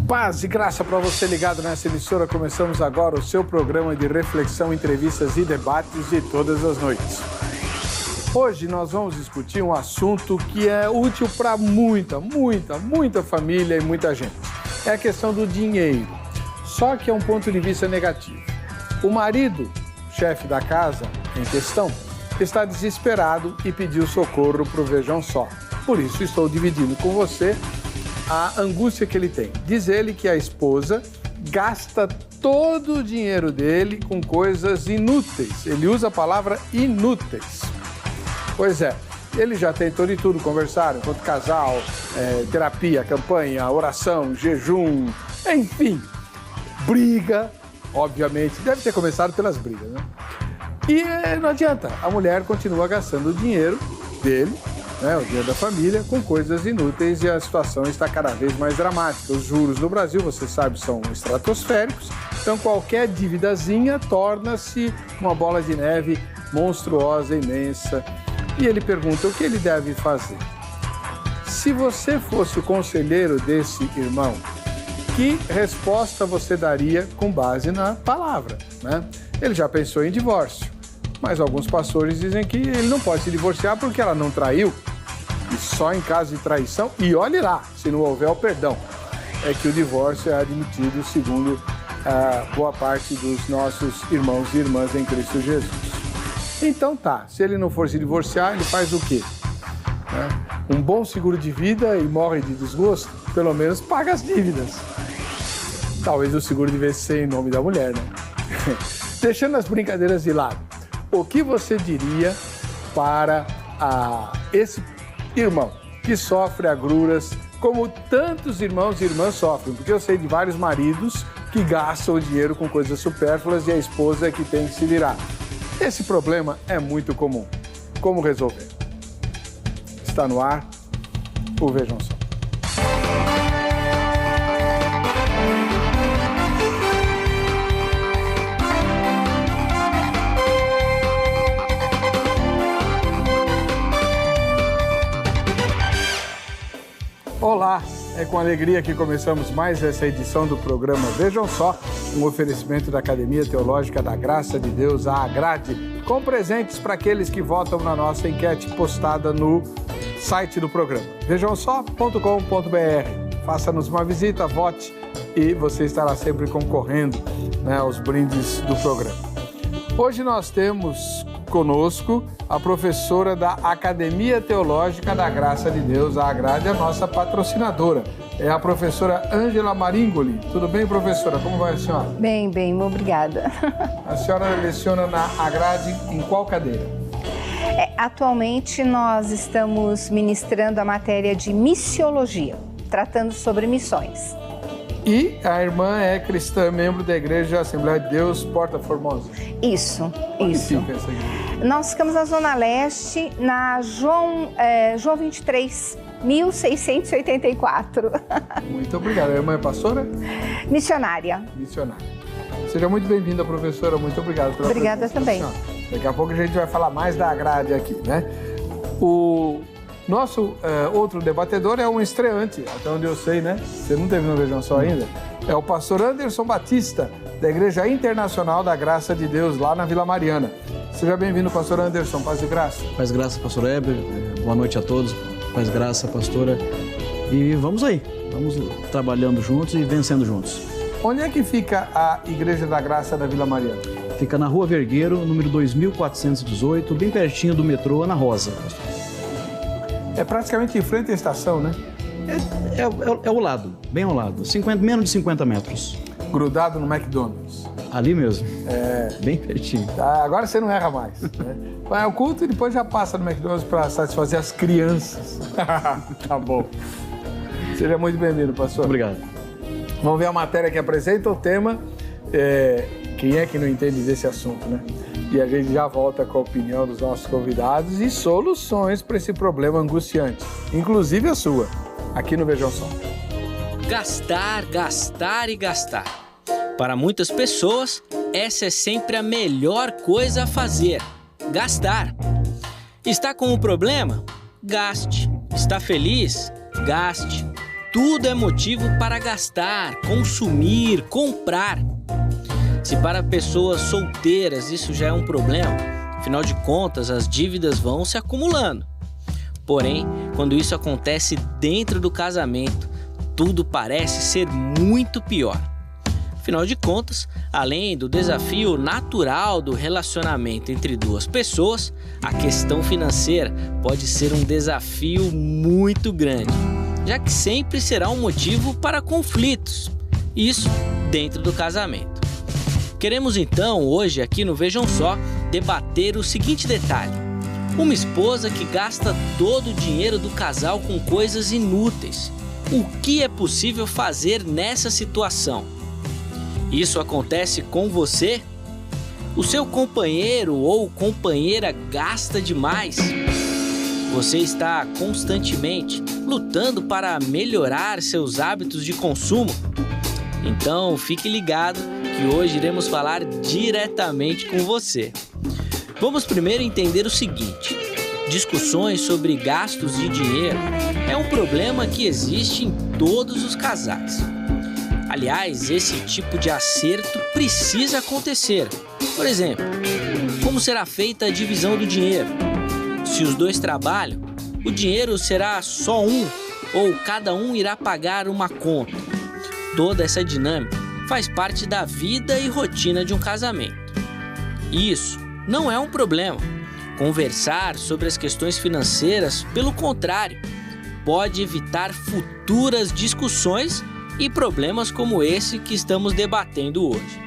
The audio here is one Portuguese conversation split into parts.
Paz e graça para você ligado nessa emissora. Começamos agora o seu programa de reflexão, entrevistas e debates de todas as noites. Hoje nós vamos discutir um assunto que é útil para muita família e muita gente. É a questão do dinheiro. Só que é um ponto de vista negativo. O marido, chefe da casa em questão, está desesperado e pediu socorro para o Vejam Só. Por isso estou dividindo com você a angústia que ele tem. Diz ele que a esposa gasta todo o dinheiro dele com coisas inúteis. Ele usa a palavra inúteis. Pois é, ele já tentou de tudo, conversaram enquanto casal, terapia, campanha, oração, jejum, enfim. Briga, obviamente, deve ter começado pelas brigas, né? E não adianta, a mulher continua gastando o dinheiro dele, o dinheiro da família, com coisas inúteis e a situação está cada vez mais dramática. Os juros no Brasil, você sabe, são estratosféricos, então qualquer dívidazinha torna-se uma bola de neve monstruosa, imensa. E ele pergunta o que ele deve fazer. Se você fosse o conselheiro desse irmão, que resposta você daria com base na palavra, né? Ele já pensou em divórcio, mas alguns pastores dizem que ele não pode se divorciar porque ela não traiu. E só em caso de traição, e olhe lá, se não houver o perdão, é que o divórcio é admitido segundo boa parte dos nossos irmãos e irmãs em Cristo Jesus. Então tá, se ele não for se divorciar, ele faz o quê? Um bom seguro de vida e morre de desgosto? Pelo menos paga as dívidas. Talvez o seguro devesse ser em nome da mulher, né? Deixando as brincadeiras de lado, o que você diria para esse irmão que sofre agruras, como tantos irmãos e irmãs sofrem? Porque eu sei de vários maridos que gastam o dinheiro com coisas supérfluas e a esposa é que tem que se virar. Esse problema é muito comum. Como resolver? Está no ar o Vejam Só. Olá, é com alegria que começamos mais essa edição do programa Vejam Só, um oferecimento da Academia Teológica da Graça de Deus, a Agrade, com presentes para aqueles que votam na nossa enquete postada no site do programa, vejamsó.com.br. Faça-nos uma visita, vote e você estará sempre concorrendo, aos brindes do programa. Hoje nós temos conosco a professora da Academia Teológica da Graça de Deus, a Agrade, a nossa patrocinadora. É a professora Ângela Maringoli. Tudo bem, professora? Como vai a senhora? Bem, obrigada. A senhora leciona na Agrade em qual cadeira? Atualmente nós estamos ministrando a matéria de missiologia, tratando sobre missões. E a irmã é cristã, membro da Igreja Assembleia de Deus, Porta Formosa. Isso. Onde fica essa igreja? Nós ficamos na Zona Leste, na João 23, 1684. Muito obrigado. A irmã é pastora? Missionária. Seja muito bem-vinda, professora. Muito obrigado pela Obrigada também. Daqui a pouco a gente vai falar mais da Agrade aqui, né? O nosso outro debatedor é um estreante, até onde eu sei, né? Você não teve no Vejam Só ainda? É o pastor Anderson Batista, da Igreja Internacional da Graça de Deus, lá na Vila Mariana. Seja bem-vindo, pastor Anderson. Paz e graça. Paz e graça, pastor Heber. Boa noite a todos. Paz e graça, pastora. E vamos aí. Vamos trabalhando juntos e vencendo juntos. Onde é que fica a Igreja da Graça da Vila Mariana? Fica na Rua Vergueiro, número 2418, bem pertinho do metrô Ana Rosa, pastor. É praticamente em frente à estação, né? É ao lado, bem ao lado. Menos de 50 metros. Grudado no McDonald's. Ali mesmo. Bem pertinho. Agora você não erra mais. Né? Vai ao culto e depois já passa no McDonald's para satisfazer as crianças. Tá bom. Seja muito bem-vindo, pastor. Obrigado. Vamos ver a matéria que apresenta o tema. Quem é que não entende desse assunto, né? E a gente já volta com a opinião dos nossos convidados e soluções para esse problema angustiante, inclusive a sua, aqui no Vejam Só. Gastar, gastar e gastar. Para muitas pessoas, essa é sempre a melhor coisa a fazer: gastar. Está com um problema? Gaste. Está feliz? Gaste. tudo é motivo para gastar, consumir, comprar. Se para pessoas solteiras isso já é um problema, afinal de contas as dívidas vão se acumulando. Porém, quando isso acontece dentro do casamento, tudo parece ser muito pior. Afinal de contas, além do desafio natural do relacionamento entre duas pessoas, a questão financeira pode ser um desafio muito grande, já que sempre será um motivo para conflitos, isso dentro do casamento. Queremos então, hoje aqui no Vejam Só, debater o seguinte detalhe: uma esposa que gasta todo o dinheiro do casal com coisas inúteis. O que é possível fazer nessa situação? Isso acontece com você? O seu companheiro ou companheira gasta demais? Você está constantemente lutando para melhorar seus hábitos de consumo? Então fique ligado que hoje iremos falar diretamente com você. Vamos primeiro entender o seguinte: discussões sobre gastos de dinheiro é um problema que existe em todos os casais. Aliás, esse tipo de acerto precisa acontecer. Por exemplo, como será feita a divisão do dinheiro? Se os dois trabalham, o dinheiro será só um ou cada um irá pagar uma conta? Toda essa dinâmica faz parte da vida e rotina de um casamento. Isso não é um problema. Conversar sobre as questões financeiras, pelo contrário, pode evitar futuras discussões e problemas como esse que estamos debatendo hoje.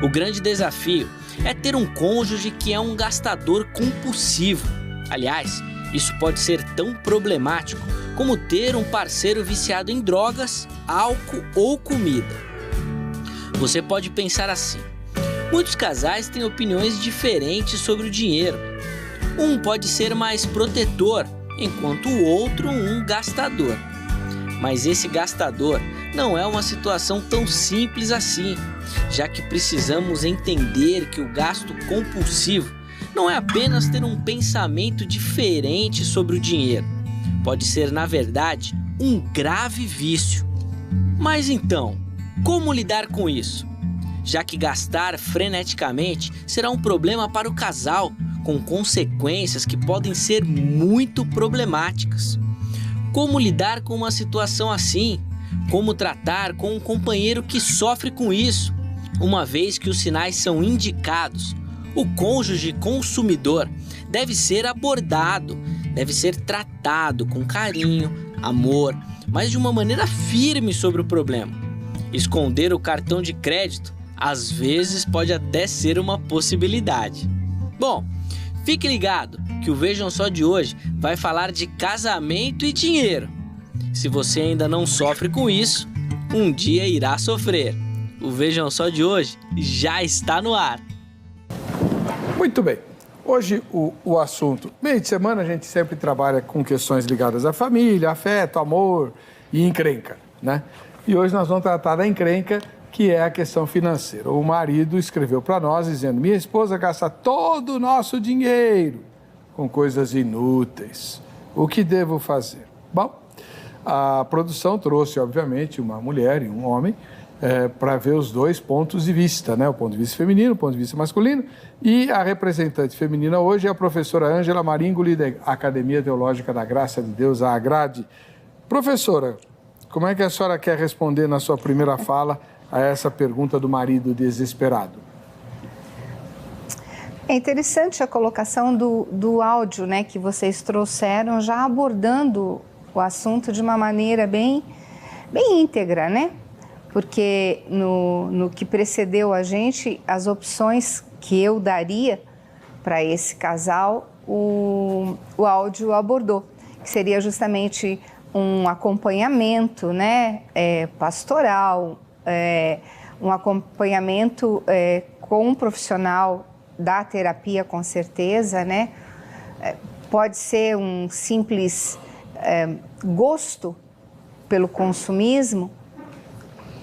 O grande desafio é ter um cônjuge que é um gastador compulsivo. Aliás, isso pode ser tão problemático como ter um parceiro viciado em drogas, álcool ou comida. Você pode pensar assim: muitos casais têm opiniões diferentes sobre o dinheiro. Um pode ser mais protetor, enquanto o outro um gastador. Mas esse gastador não é uma situação tão simples assim, já que precisamos entender que o gasto compulsivo não é apenas ter um pensamento diferente sobre o dinheiro. Pode ser, na verdade, um grave vício. Mas então, como lidar com isso? Já que gastar freneticamente será um problema para o casal, com consequências que podem ser muito problemáticas. Como lidar com uma situação assim? Como tratar com um companheiro que sofre com isso? Uma vez que os sinais são indicados, o cônjuge consumidor deve ser abordado, deve ser tratado com carinho, amor, mas de uma maneira firme sobre o problema. Esconder o cartão de crédito às vezes pode até ser uma possibilidade. Bom, fique ligado que o Vejam Só de hoje vai falar de casamento e dinheiro. Se você ainda não sofre com isso, um dia irá sofrer. O Vejam Só de hoje já está no ar. Muito bem. Hoje o assunto... Meio de semana a gente sempre trabalha com questões ligadas à família, afeto, amor e encrenca, né? E hoje nós vamos tratar da encrenca, que é a questão financeira. O marido escreveu para nós dizendo: minha esposa gasta todo o nosso dinheiro com coisas inúteis. O que devo fazer? Bom, a produção trouxe, obviamente, uma mulher e um homem para ver os dois pontos de vista, né? O ponto de vista feminino, o ponto de vista masculino. E a representante feminina hoje é a professora Ângela Maringoli, da Academia Teológica da Graça de Deus, a AGRADE. Professora, como é que a senhora quer responder na sua primeira fala a essa pergunta do marido desesperado? É interessante a colocação do áudio, né, que vocês trouxeram, já abordando o assunto de uma maneira bem íntegra, né? Porque no que precedeu a gente, as opções que eu daria para esse casal, o áudio abordou, que seria justamente um acompanhamento, né, pastoral, um acompanhamento com um profissional da terapia, com certeza, né? Pode ser um simples gosto pelo consumismo,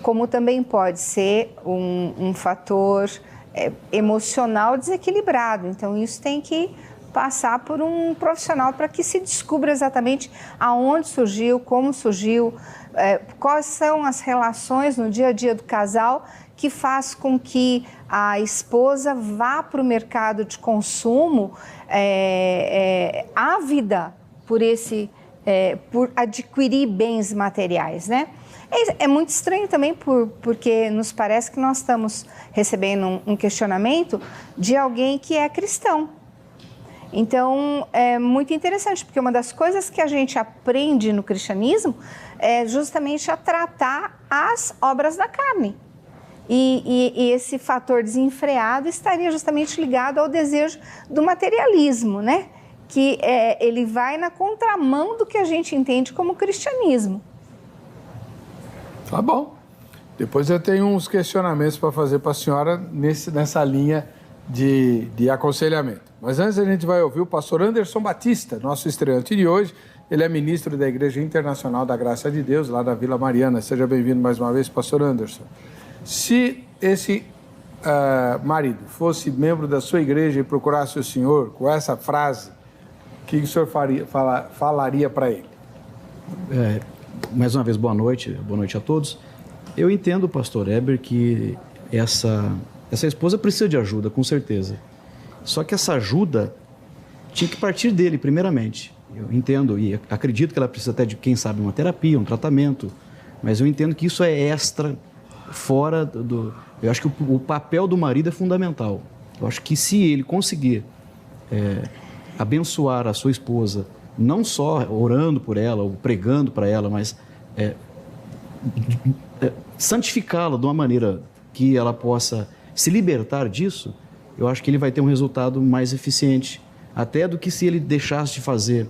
como também pode ser um fator emocional desequilibrado. Então, isso tem que passar por um profissional para que se descubra exatamente aonde surgiu, como surgiu, quais são as relações no dia a dia do casal que faz com que a esposa vá para o mercado de consumo ávida por adquirir bens materiais, né? É muito estranho também porque nos parece que nós estamos recebendo um questionamento de alguém que é cristão. Então, é muito interessante, porque uma das coisas que a gente aprende no cristianismo é justamente a tratar as obras da carne. E esse fator desenfreado estaria justamente ligado ao desejo do materialismo, né? Que ele vai na contramão do que a gente entende como cristianismo. Tá bom. Depois eu tenho uns questionamentos para fazer para a senhora nessa linha de aconselhamento. Mas antes a gente vai ouvir o pastor Anderson Batista, nosso estreante de hoje. Ele é ministro da Igreja Internacional da Graça de Deus, lá da Vila Mariana. Seja bem-vindo mais uma vez, pastor Anderson. Se esse marido fosse membro da sua igreja e procurasse o senhor com essa frase, o que o senhor falaria para ele? Mais uma vez, boa noite a todos. Eu entendo, pastor Heber, que essa esposa precisa de ajuda, com certeza. Só que essa ajuda tinha que partir dele, primeiramente. Eu entendo e acredito que ela precisa até de, quem sabe, uma terapia, um tratamento, mas eu entendo que isso é extra, fora do... Eu acho que o papel do marido é fundamental. Eu acho que se ele conseguir abençoar a sua esposa, não só orando por ela ou pregando para ela, mas santificá-la de uma maneira que ela possa se libertar disso, eu acho que ele vai ter um resultado mais eficiente, até do que se ele deixasse de fazer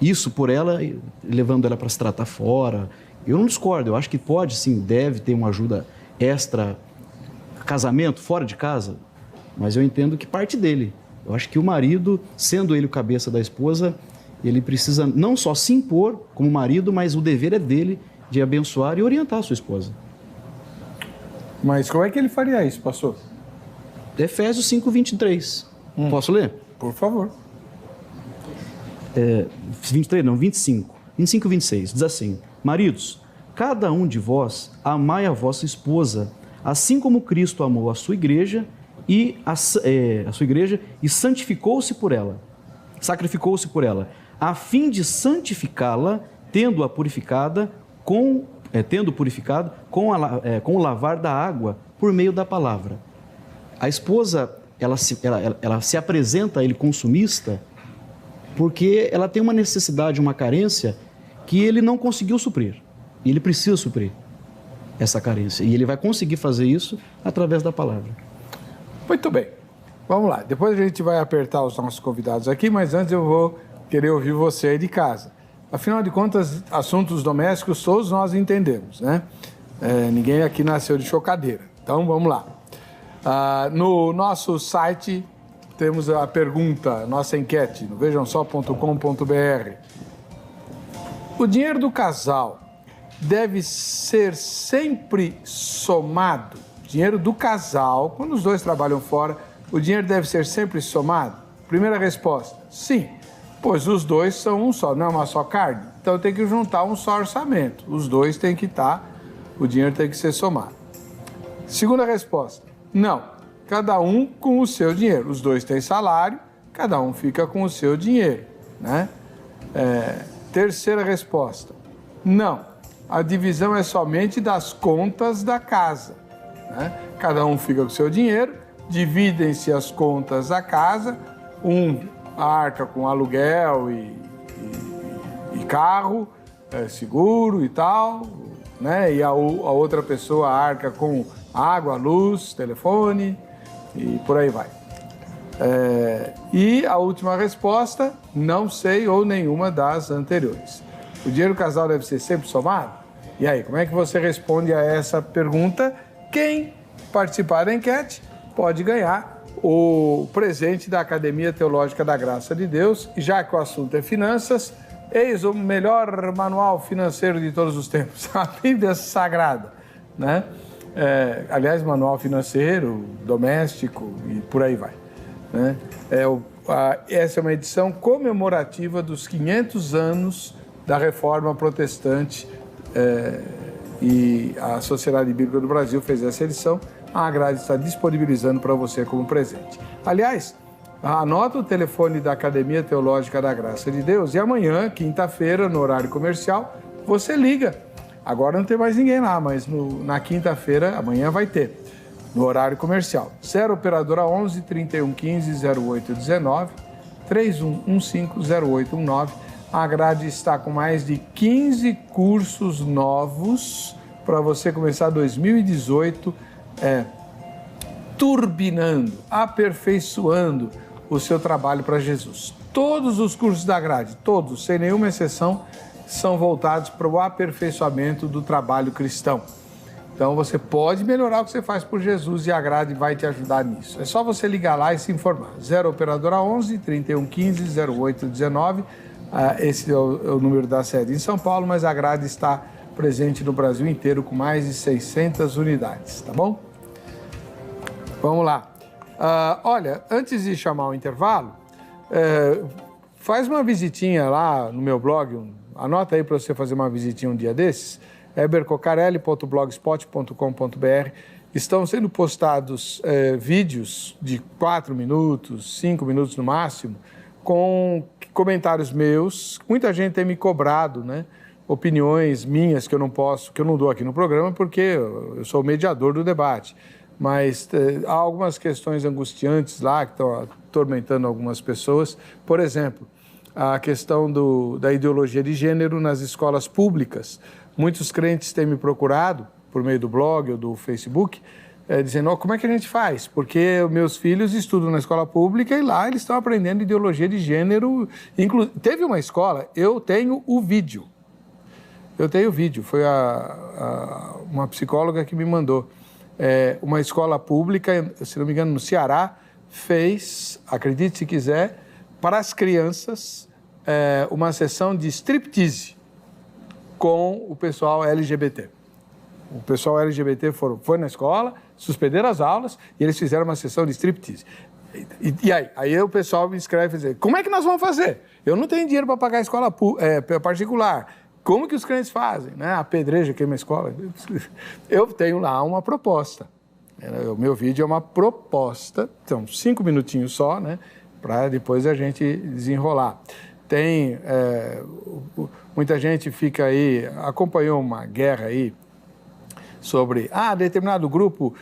isso por ela, levando ela para se tratar fora. Eu não discordo, eu acho que pode sim, deve ter uma ajuda extra, casamento, fora de casa, mas eu entendo que parte dele. Eu acho que o marido, sendo ele o cabeça da esposa, ele precisa não só se impor como marido, mas o dever é dele de abençoar e orientar a sua esposa. Mas como é que ele faria isso, pastor? Efésios 5:23. Posso ler? Por favor. 25. 25:26. Diz assim: maridos, cada um de vós amai a vossa esposa, assim como Cristo amou a sua igreja e santificou-se por ela, sacrificou-se por ela, a fim de santificá-la, tendo purificado com o lavar da água por meio da palavra. A esposa, ela se apresenta a ele consumista porque ela tem uma necessidade, uma carência que ele não conseguiu suprir. E ele precisa suprir essa carência. E ele vai conseguir fazer isso através da palavra. Muito bem. Vamos lá. Depois a gente vai apertar os nossos convidados aqui, mas antes eu vou querer ouvir você aí de casa. Afinal de contas, assuntos domésticos todos nós entendemos, né? Ninguém aqui nasceu de chocadeira. Então, vamos lá. No nosso site temos a pergunta, nossa enquete, no vejamsó.com.br. O dinheiro do casal deve ser sempre somado? Dinheiro do casal, quando os dois trabalham fora, o dinheiro deve ser sempre somado? Primeira resposta, sim, pois os dois são um só, não é uma só carne. Então tem que juntar um só orçamento. Os dois têm que estar, o dinheiro tem que ser somado. Segunda resposta, não, cada um com o seu dinheiro. Os dois têm salário, cada um fica com o seu dinheiro, né? Terceira resposta, não, a divisão é somente das contas da casa, né? Cada um fica com o seu dinheiro, dividem-se as contas da casa, arca com aluguel e carro, seguro e tal, né? E a outra pessoa arca com água, luz, telefone e por aí vai. E a última resposta, não sei ou nenhuma das anteriores. O dinheiro do casal deve ser sempre somado? E aí, como é que você responde a essa pergunta? Quem participar da enquete pode ganhar o presente da Academia Teológica da Graça de Deus. E já que o assunto é finanças, eis o melhor manual financeiro de todos os tempos, a Bíblia Sagrada, né? Aliás, manual financeiro, doméstico e por aí vai, né? essa é uma edição comemorativa dos 500 anos da Reforma Protestante e a Sociedade Bíblica do Brasil fez essa edição. A grade está disponibilizando para você como presente. Aliás, anota o telefone da Academia Teológica da Graça de Deus e amanhã, quinta-feira, no horário comercial, você liga. Agora não tem mais ninguém lá, mas na quinta-feira, amanhã vai ter, no horário comercial. 0 Operadora 11 3115 0819 3115 0819. A grade está com mais de 15 cursos novos para você começar 2018 turbinando, aperfeiçoando o seu trabalho para Jesus. Todos os cursos da grade, todos, sem nenhuma exceção, são voltados para o aperfeiçoamento do trabalho cristão. Então você pode melhorar o que você faz por Jesus e a grade vai te ajudar nisso. É só você ligar lá e se informar. 0 Operadora 11 3115 0819. Esse é o número da sede em São Paulo, mas a grade está presente no Brasil inteiro com mais de 600 unidades, tá bom? Vamos lá. Olha, antes de chamar o intervalo, faz uma visitinha lá no meu blog, anota aí para você fazer uma visitinha um dia desses, hebercocarelli.blogspot.com.br. Estão sendo postados vídeos de 4 minutos, 5 minutos no máximo, com comentários meus. Muita gente tem me cobrado, né? Opiniões minhas que eu não dou aqui no programa, porque eu sou o mediador do debate. Mas há algumas questões angustiantes lá que estão atormentando algumas pessoas. Por exemplo, a questão da ideologia de gênero nas escolas públicas. Muitos crentes têm me procurado, por meio do blog ou do Facebook, dizendo, como é que a gente faz? Porque meus filhos estudam na escola pública e lá eles estão aprendendo ideologia de gênero. Teve uma escola, eu tenho o vídeo. Foi uma psicóloga que me mandou. Uma escola pública, se não me engano, no Ceará, fez, acredite se quiser, para as crianças, uma sessão de striptease com o pessoal LGBT. O pessoal LGBT foi na escola, suspenderam as aulas e eles fizeram uma sessão de striptease. E aí o pessoal me escreve e diz, como é que nós vamos fazer? Eu não tenho dinheiro para pagar a escola particular. Como que os crentes fazem? Né? A pedreja queima a escola. Eu tenho lá uma proposta. O meu vídeo é uma proposta, são 5 minutinhos só, né? Para depois a gente desenrolar. Muita gente fica aí, acompanhou uma guerra aí, sobre, determinado grupo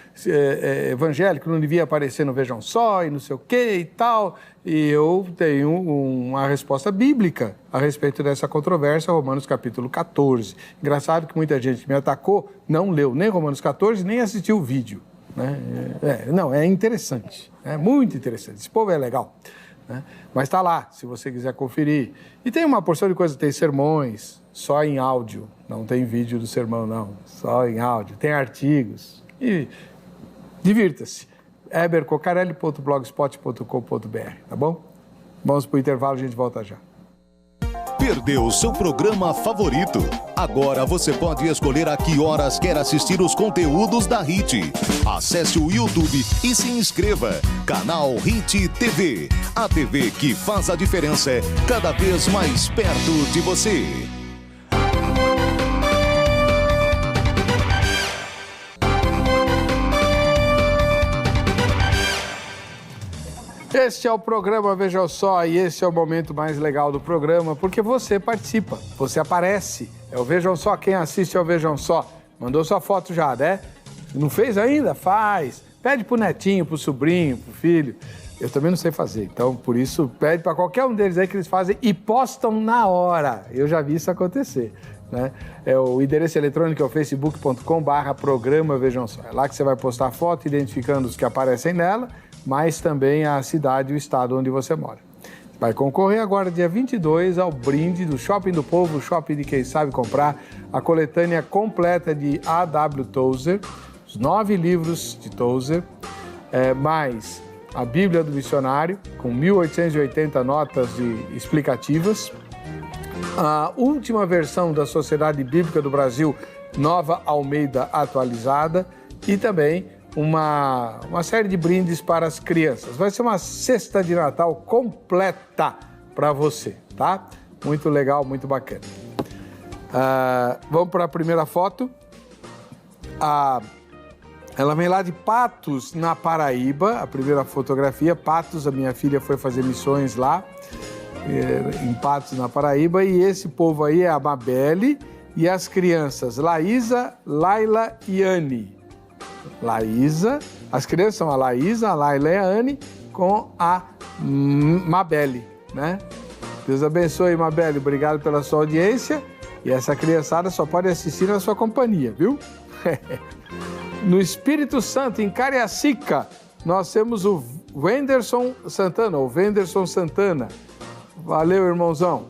evangélico não devia aparecer no Vejam Só e não sei o que e tal. E eu tenho uma resposta bíblica a respeito dessa controvérsia, Romanos capítulo 14. Engraçado que muita gente me atacou, não leu nem Romanos 14, nem assistiu o vídeo. Né? É interessante, é muito interessante. Esse povo é legal. Né? Mas está lá, se você quiser conferir. E tem uma porção de coisas, tem sermões, só em áudio, não tem vídeo do sermão, não, só em áudio, tem artigos, e divirta-se. hebercocarelli.blogspot.com.br, tá bom? Vamos para o intervalo, a gente volta já. Perdeu seu programa favorito? Agora você pode escolher a que horas quer assistir os conteúdos da HIT. Acesse o YouTube e se inscreva. Canal HIT TV. A TV que faz a diferença cada vez mais perto de você. Este é o programa Veja Só e esse é o momento mais legal do programa porque você participa, você aparece. É o Vejam Só, quem assiste é o Vejam Só. Mandou sua foto já, né? Não fez ainda? Faz. Pede pro netinho, pro sobrinho, pro filho. Eu também não sei fazer, então por isso pede para qualquer um deles aí que eles fazem e postam na hora. Eu já vi isso acontecer. Né? O endereço eletrônico é o facebook.com/programa Vejam Só. É lá que você vai postar foto identificando os que aparecem nela, mas também a cidade e o estado onde você mora. Vai concorrer agora, dia 22, ao brinde do Shopping do Povo, o shopping de quem sabe comprar, a coletânea completa de A.W. Tozer, os 9 livros de Tozer, mais a Bíblia do Missionário, com 1.880 notas explicativas, a última versão da Sociedade Bíblica do Brasil, Nova Almeida atualizada, e também uma série de brindes para as crianças. Vai ser uma cesta de Natal completa para você, tá? Muito legal, muito bacana. Vamos para a primeira foto. Ela vem lá de Patos, na Paraíba, a primeira fotografia. Patos, a minha filha foi fazer missões lá, em Patos, na Paraíba. E esse povo aí é a Mabelle e as crianças Laísa, Laila e Anne. Laísa, as crianças são a Laísa, a Laila e a Anne, com a Mabelle, né? Deus abençoe, Mabelle, obrigado pela sua audiência. E essa criançada só pode assistir na sua companhia, viu? No Espírito Santo, em Cariacica, nós temos o Wenderson Santana. Valeu, irmãozão.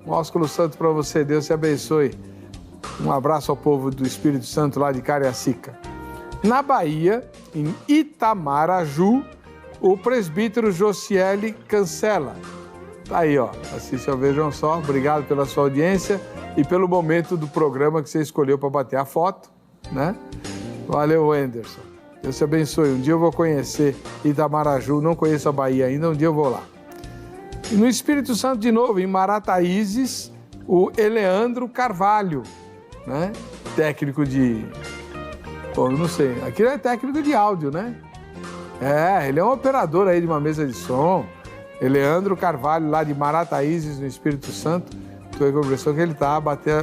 Um ósculo santo para você, Deus te abençoe. Um abraço ao povo do Espírito Santo lá de Cariacica. Na Bahia, em Itamaraju, o presbítero Josiele Cancela. Tá aí, ó. Assista, vejam só. Obrigado pela sua audiência e pelo momento do programa que você escolheu para bater a foto, né? Valeu, Anderson. Deus te abençoe. Um dia eu vou conhecer Itamaraju, não conheço a Bahia ainda, um dia eu vou lá. E no Espírito Santo, de novo, em Marataízes, o Eleandro Carvalho, né? Técnico de... Bom, não sei. Aqui é técnico de áudio, né? Ele é um operador aí de uma mesa de som. Eleandro Carvalho, lá de Marataízes, no Espírito Santo. Estou com a impressão que ele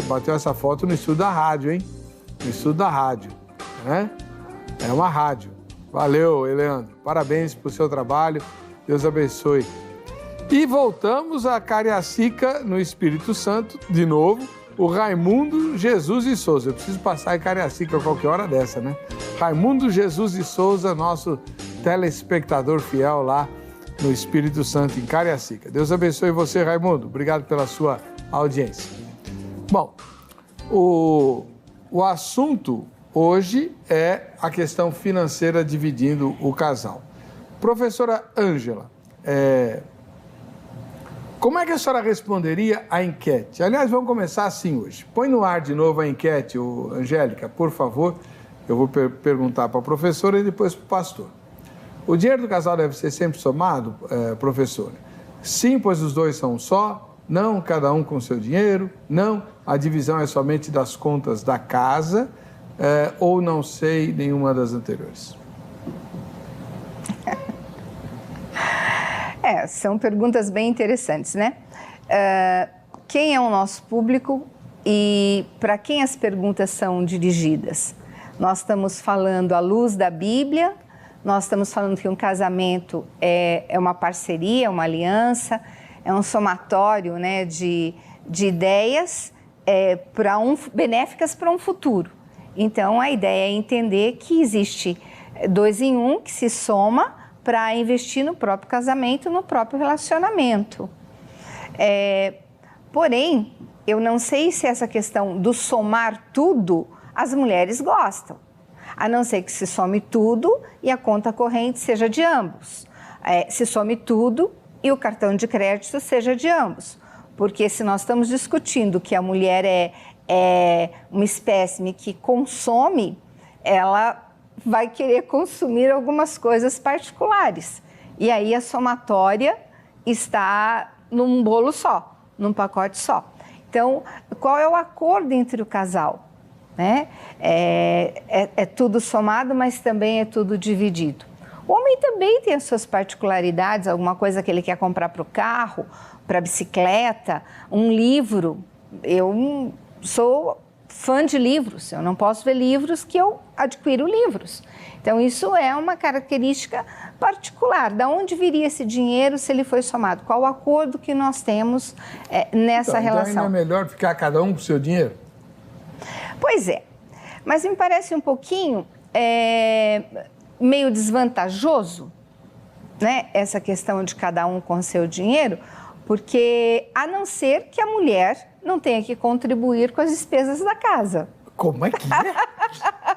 bateu essa foto no estúdio da rádio, hein? No estúdio da rádio, né? É uma rádio. Valeu, Eleandro. Parabéns pelo seu trabalho. Deus abençoe. E voltamos a Cariacica, no Espírito Santo, de novo, o Raimundo Jesus de Souza. Eu preciso passar em Cariacica a qualquer hora dessa, né? Raimundo Jesus de Souza, nosso telespectador fiel lá no Espírito Santo, em Cariacica. Deus abençoe você, Raimundo. Obrigado pela sua audiência. Bom, o assunto hoje é a questão financeira dividindo o casal. Professora Ângela, como é que a senhora responderia à enquete? Aliás, vamos começar assim hoje. Põe no ar de novo a enquete, Angélica, por favor. Eu vou perguntar para a professora e depois para o pastor. O dinheiro do casal deve ser sempre somado, professora? Sim, pois os dois são um só. Não, cada um com seu dinheiro. Não, a divisão é somente das contas da casa. Ou não sei nenhuma das anteriores. São perguntas bem interessantes, né? Quem é o nosso público e para quem as perguntas são dirigidas? Nós estamos falando à luz da Bíblia, nós estamos falando que um casamento é uma parceria, uma aliança, é um somatório, né, de ideias benéficas para um futuro. Então, a ideia é entender que existe 2 em 1 que se soma para investir no próprio casamento, no próprio relacionamento. Porém, eu não sei se essa questão do somar tudo, as mulheres gostam. A não ser que se some tudo e a conta corrente seja de ambos. Se some tudo e o cartão de crédito seja de ambos. Porque se nós estamos discutindo que a mulher é uma espécime que consome, ela vai querer consumir algumas coisas particulares. E aí a somatória está num bolo só, num pacote só. Então, qual é o acordo entre o casal? Né? É tudo somado, mas também é tudo dividido. O homem também tem as suas particularidades, alguma coisa que ele quer comprar para o carro, para a bicicleta, um livro. Eu sou fã de livros, eu não posso ver livros que eu adquiro livros. Então, isso é uma característica particular. Da onde viria esse dinheiro se ele foi somado? Qual o acordo que nós temos nessa relação? Então, ainda é melhor ficar cada um com o seu dinheiro? Pois é, mas me parece um pouquinho meio desvantajoso, né, essa questão de cada um com o seu dinheiro, porque a não ser que a mulher não tenha que contribuir com as despesas da casa. Como é que é?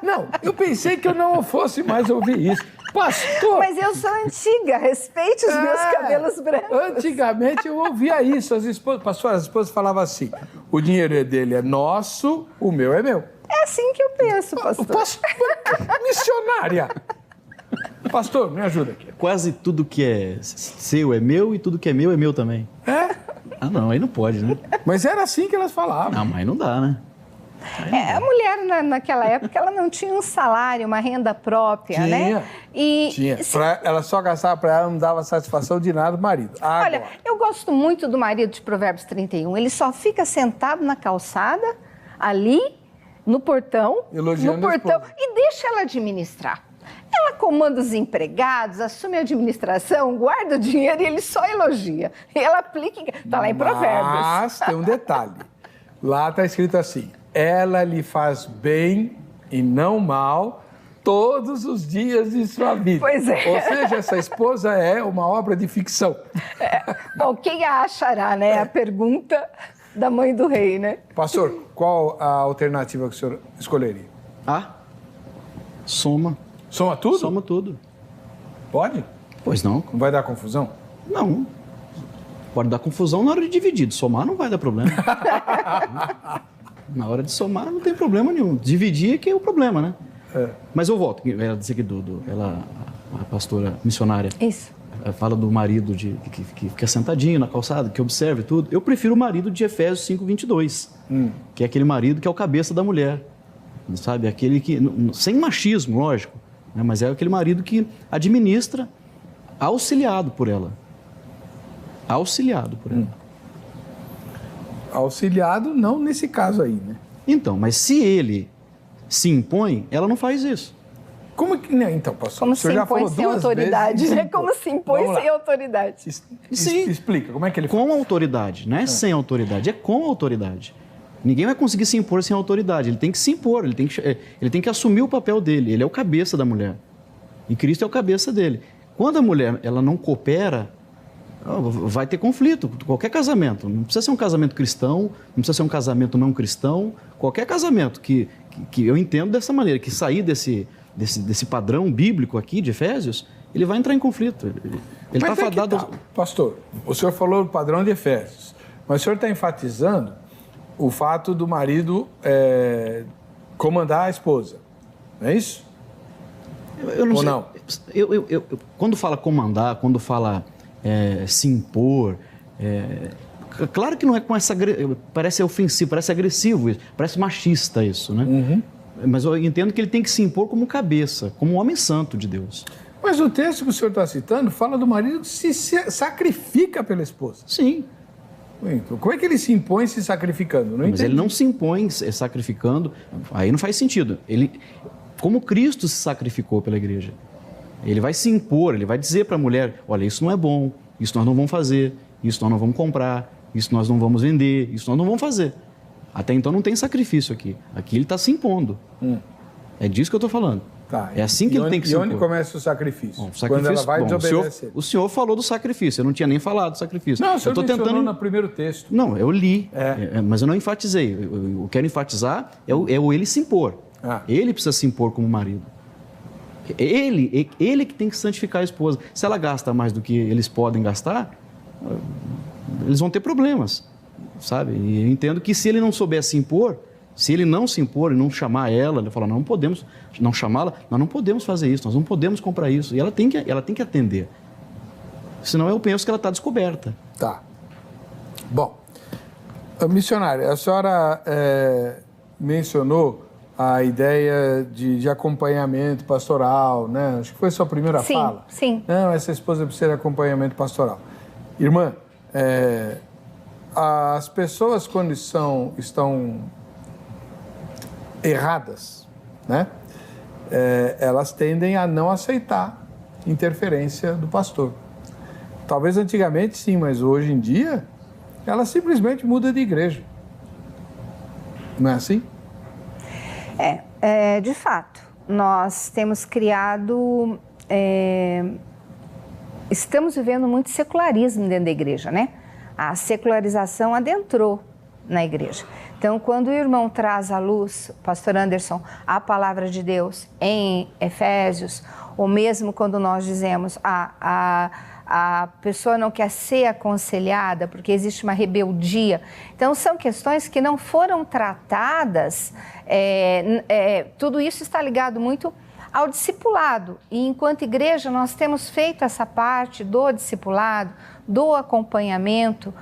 Não, eu pensei que eu não fosse mais ouvir isso. Pastor! Mas eu sou antiga, respeite os meus cabelos brancos. Antigamente eu ouvia isso, as esposas falavam assim, o dinheiro dele é nosso, o meu é meu. É assim que eu penso, pastor. Missionária! Pastor, me ajuda aqui. Quase tudo que é seu é meu e tudo que é meu também. É? Ah, não, aí não pode, né? Mas era assim que elas falavam. Não, mas não dá, né? A mulher, naquela época, ela não tinha um salário, uma renda própria, né? Tinha. Ela só gastava para ela, não dava satisfação de nada do marido. Agora. Olha, eu gosto muito do marido de Provérbios 31. Ele só fica sentado na calçada, ali, no portão, elogiando a esposa. E deixa ela administrar. Ela comanda os empregados, assume a administração, guarda o dinheiro e ele só elogia. E ela aplica, está lá em Provérbios. Mas tem um detalhe. Lá está escrito assim: ela lhe faz bem e não mal todos os dias de sua vida. Pois é. Ou seja, essa esposa é uma obra de ficção. Bom, quem a achará, né? A pergunta da mãe do rei, né? Pastor, qual a alternativa que o senhor escolheria? Soma. Soma tudo? Soma tudo. Pode? Pois não. Não vai dar confusão? Não. Pode dar confusão na hora de dividir. De somar não vai dar problema. Na hora de somar não tem problema nenhum. Dividir é que é o problema, né? Mas eu volto. Ela disse aqui a pastora missionária. Isso. Ela fala do marido que fica sentadinho na calçada, que observa tudo. Eu prefiro o marido de Efésios 5:22, que é aquele marido que é o cabeça da mulher, sabe? Aquele que, sem machismo, lógico, né? Mas é aquele marido que administra, auxiliado por ela. Auxiliado por ela. Auxiliado, não nesse caso aí, né? Então, mas se ele se impõe, ela não faz isso. Como que... Não, então, pastor, como se impõe sem autoridade, né? Como se impõe sem autoridade. Sim. Explica, como é que ele faz? Com autoridade, não é sem autoridade, é com autoridade. Ninguém vai conseguir se impor sem autoridade, ele tem que se impor, ele tem que assumir o papel dele, ele é o cabeça da mulher. E Cristo é o cabeça dele. Quando a mulher ela não coopera, vai ter conflito, qualquer casamento. Não precisa ser um casamento cristão, não precisa ser um casamento não cristão, qualquer casamento que eu entendo dessa maneira, que sair desse padrão bíblico aqui de Efésios, ele vai entrar em conflito. Ele está fadado... Pastor, o senhor falou do padrão de Efésios, mas o senhor está enfatizando o fato do marido comandar a esposa, não é isso? Eu não ou sei. Não? Quando fala comandar, quando fala se impor, claro que não é com essa... Parece ofensivo, parece agressivo, parece machista isso, né? Mas eu entendo que ele tem que se impor como cabeça, como um homem santo de Deus. Mas o texto que o senhor está citando fala do marido que se sacrifica pela esposa. Sim. Então, como é que ele se impõe se sacrificando? Mas ele não se impõe sacrificando, aí não faz sentido. Como Cristo se sacrificou pela igreja, ele vai se impor, ele vai dizer para a mulher, olha, isso não é bom, isso nós não vamos fazer, isso nós não vamos comprar, isso nós não vamos vender, isso nós não vamos fazer. Até então não tem sacrifício aqui. Aqui ele está se impondo. É disso que eu estou falando. Tá. É assim que ele tem que se impor. E onde começa o sacrifício? Bom, o sacrifício quando ela vai desobedecer. O senhor falou do sacrifício, eu não tinha nem falado do sacrifício. Não, o senhor mencionou tentando... no primeiro texto. Não, eu li, mas eu não enfatizei. Eu quero enfatizar é o ele se impor. Ele precisa se impor como marido. Ele que tem que santificar a esposa. Se ela gasta mais do que eles podem gastar, eles vão ter problemas, sabe? E eu entendo que se ele não souber se impor, se ele não se impor e não chamar ela, ele fala, não podemos não chamá-la, nós não podemos fazer isso, nós não podemos comprar isso. E ela tem que atender. Senão eu penso que ela está descoberta. Tá. Bom, missionária, a senhora mencionou a ideia de acompanhamento pastoral, né? Acho que foi a sua primeira fala. Sim. Não, essa esposa precisa de acompanhamento pastoral. Irmã, as pessoas quando estão erradas, né? Elas tendem a não aceitar interferência do pastor. Talvez antigamente sim, mas hoje em dia ela simplesmente muda de igreja. Não é assim? De fato, nós temos criado, estamos vivendo muito secularismo dentro da igreja, né? A secularização adentrou na igreja. Então, quando o irmão traz à luz, pastor Anderson, a palavra de Deus em Efésios, ou mesmo quando nós dizemos a pessoa não quer ser aconselhada porque existe uma rebeldia. Então, são questões que não foram tratadas, tudo isso está ligado muito ao discipulado. E enquanto igreja nós temos feito essa parte do discipulado, do acompanhamento.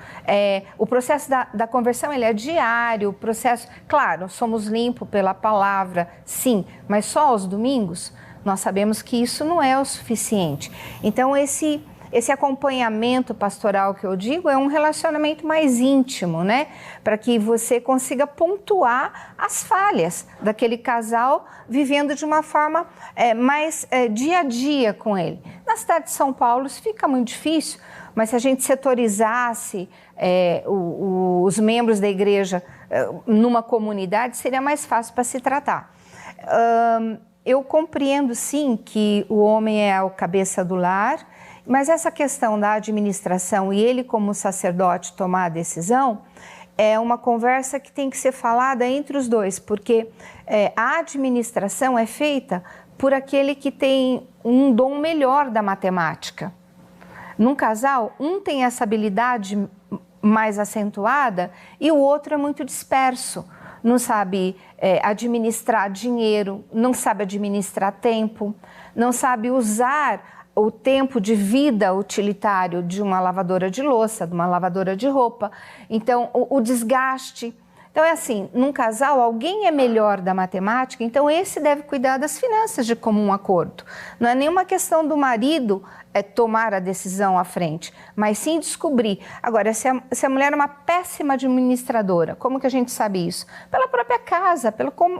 O processo da conversão ele é diário, o processo, claro, somos limpos pela palavra, sim, mas só aos domingos nós sabemos que isso não é o suficiente. Então esse acompanhamento pastoral que eu digo é um relacionamento mais íntimo, né? Para que você consiga pontuar as falhas daquele casal vivendo de uma forma mais dia a dia com ele. Na cidade de São Paulo isso fica muito difícil, mas se a gente setorizasse os membros da igreja numa comunidade, seria mais fácil para se tratar. Eu compreendo sim que o homem é o cabeça do lar, mas essa questão da administração e ele como sacerdote tomar a decisão é uma conversa que tem que ser falada entre os dois, porque a administração é feita por aquele que tem um dom melhor da matemática. Num casal, um tem essa habilidade mais acentuada e o outro é muito disperso. Não sabe administrar dinheiro, não sabe administrar tempo, não sabe usar o tempo de vida utilitário de uma lavadora de louça, de uma lavadora de roupa. Então, o desgaste. Então, é assim, num casal, alguém é melhor da matemática, então esse deve cuidar das finanças de comum acordo. Não é nenhuma questão do marido tomar a decisão à frente, mas sim descobrir. Agora, se a mulher é uma péssima administradora, como que a gente sabe isso? Pela própria casa,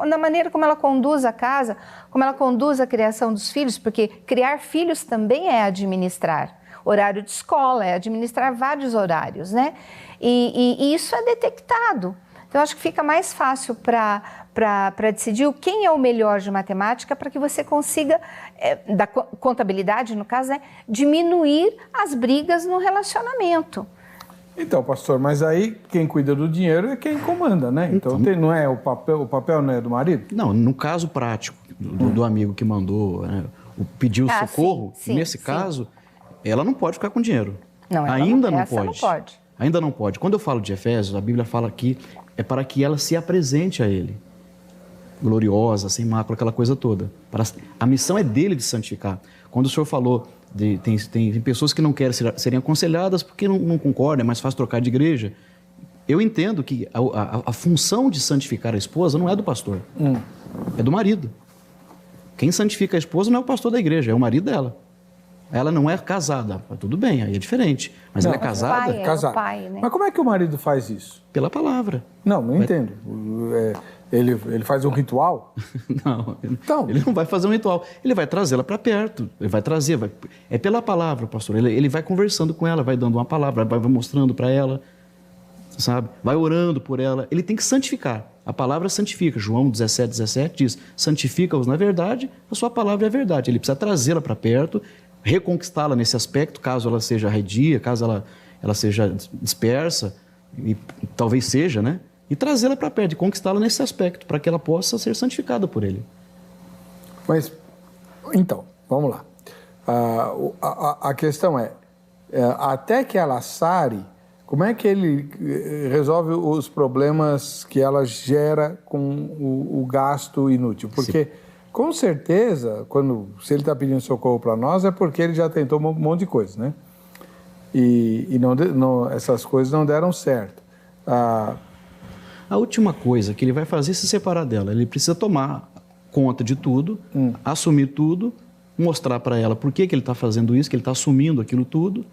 na maneira como ela conduz a casa, como ela conduz a criação dos filhos, porque criar filhos também é administrar. Horário de escola, é administrar vários horários, né? E isso é detectado. Então, eu acho que fica mais fácil para decidir quem é o melhor de matemática para que você consiga, da contabilidade no caso, diminuir as brigas no relacionamento. Então, pastor, mas aí quem cuida do dinheiro é quem comanda, né? Então não é o papel não é do marido? Não, no caso prático do amigo que mandou, pediu socorro, nesse caso, ela não pode ficar com dinheiro. Não, ainda não pode. Ainda não pode. Quando eu falo de Efésios, a Bíblia fala que é para que ela se apresente a ele, gloriosa, sem mácula, aquela coisa toda. A missão é dele de santificar. Quando o senhor falou, tem pessoas que não querem serem aconselhadas porque não concordam, é mais fácil trocar de igreja. Eu entendo que a função de santificar a esposa não é do pastor, é do marido. Quem santifica a esposa não é o pastor da igreja, é o marido dela. Ela não é casada, tudo bem, aí é diferente. Mas ela é casada? É o pai, né? Mas como é que o marido faz isso? Pela palavra. Não entendo. Ele faz um ritual? Não, então, ele não vai fazer um ritual. Ele vai trazê-la para perto. Ele vai trazer. É pela palavra, pastor. Ele vai conversando com ela, vai dando uma palavra, vai mostrando para ela, sabe? Vai orando por ela. Ele tem que santificar. A palavra santifica. João 17:17 diz: santifica-os na verdade, a sua palavra é a verdade. Ele precisa trazê-la para perto, reconquistá-la nesse aspecto, caso ela seja arredia, caso ela seja dispersa, e talvez seja, né? E trazê-la para perto, e conquistá-la nesse aspecto, para que ela possa ser santificada por ele. Mas, então, vamos lá. A questão até que ela sare, como é que ele resolve os problemas que ela gera com o gasto inútil? Porque, com certeza, se ele está pedindo socorro para nós, é porque ele já tentou um monte de coisa, né? E essas coisas não deram certo. A última coisa que ele vai fazer é se separar dela. Ele precisa tomar conta de tudo, assumir tudo, mostrar para ela por que ele está fazendo isso, que ele está assumindo aquilo tudo,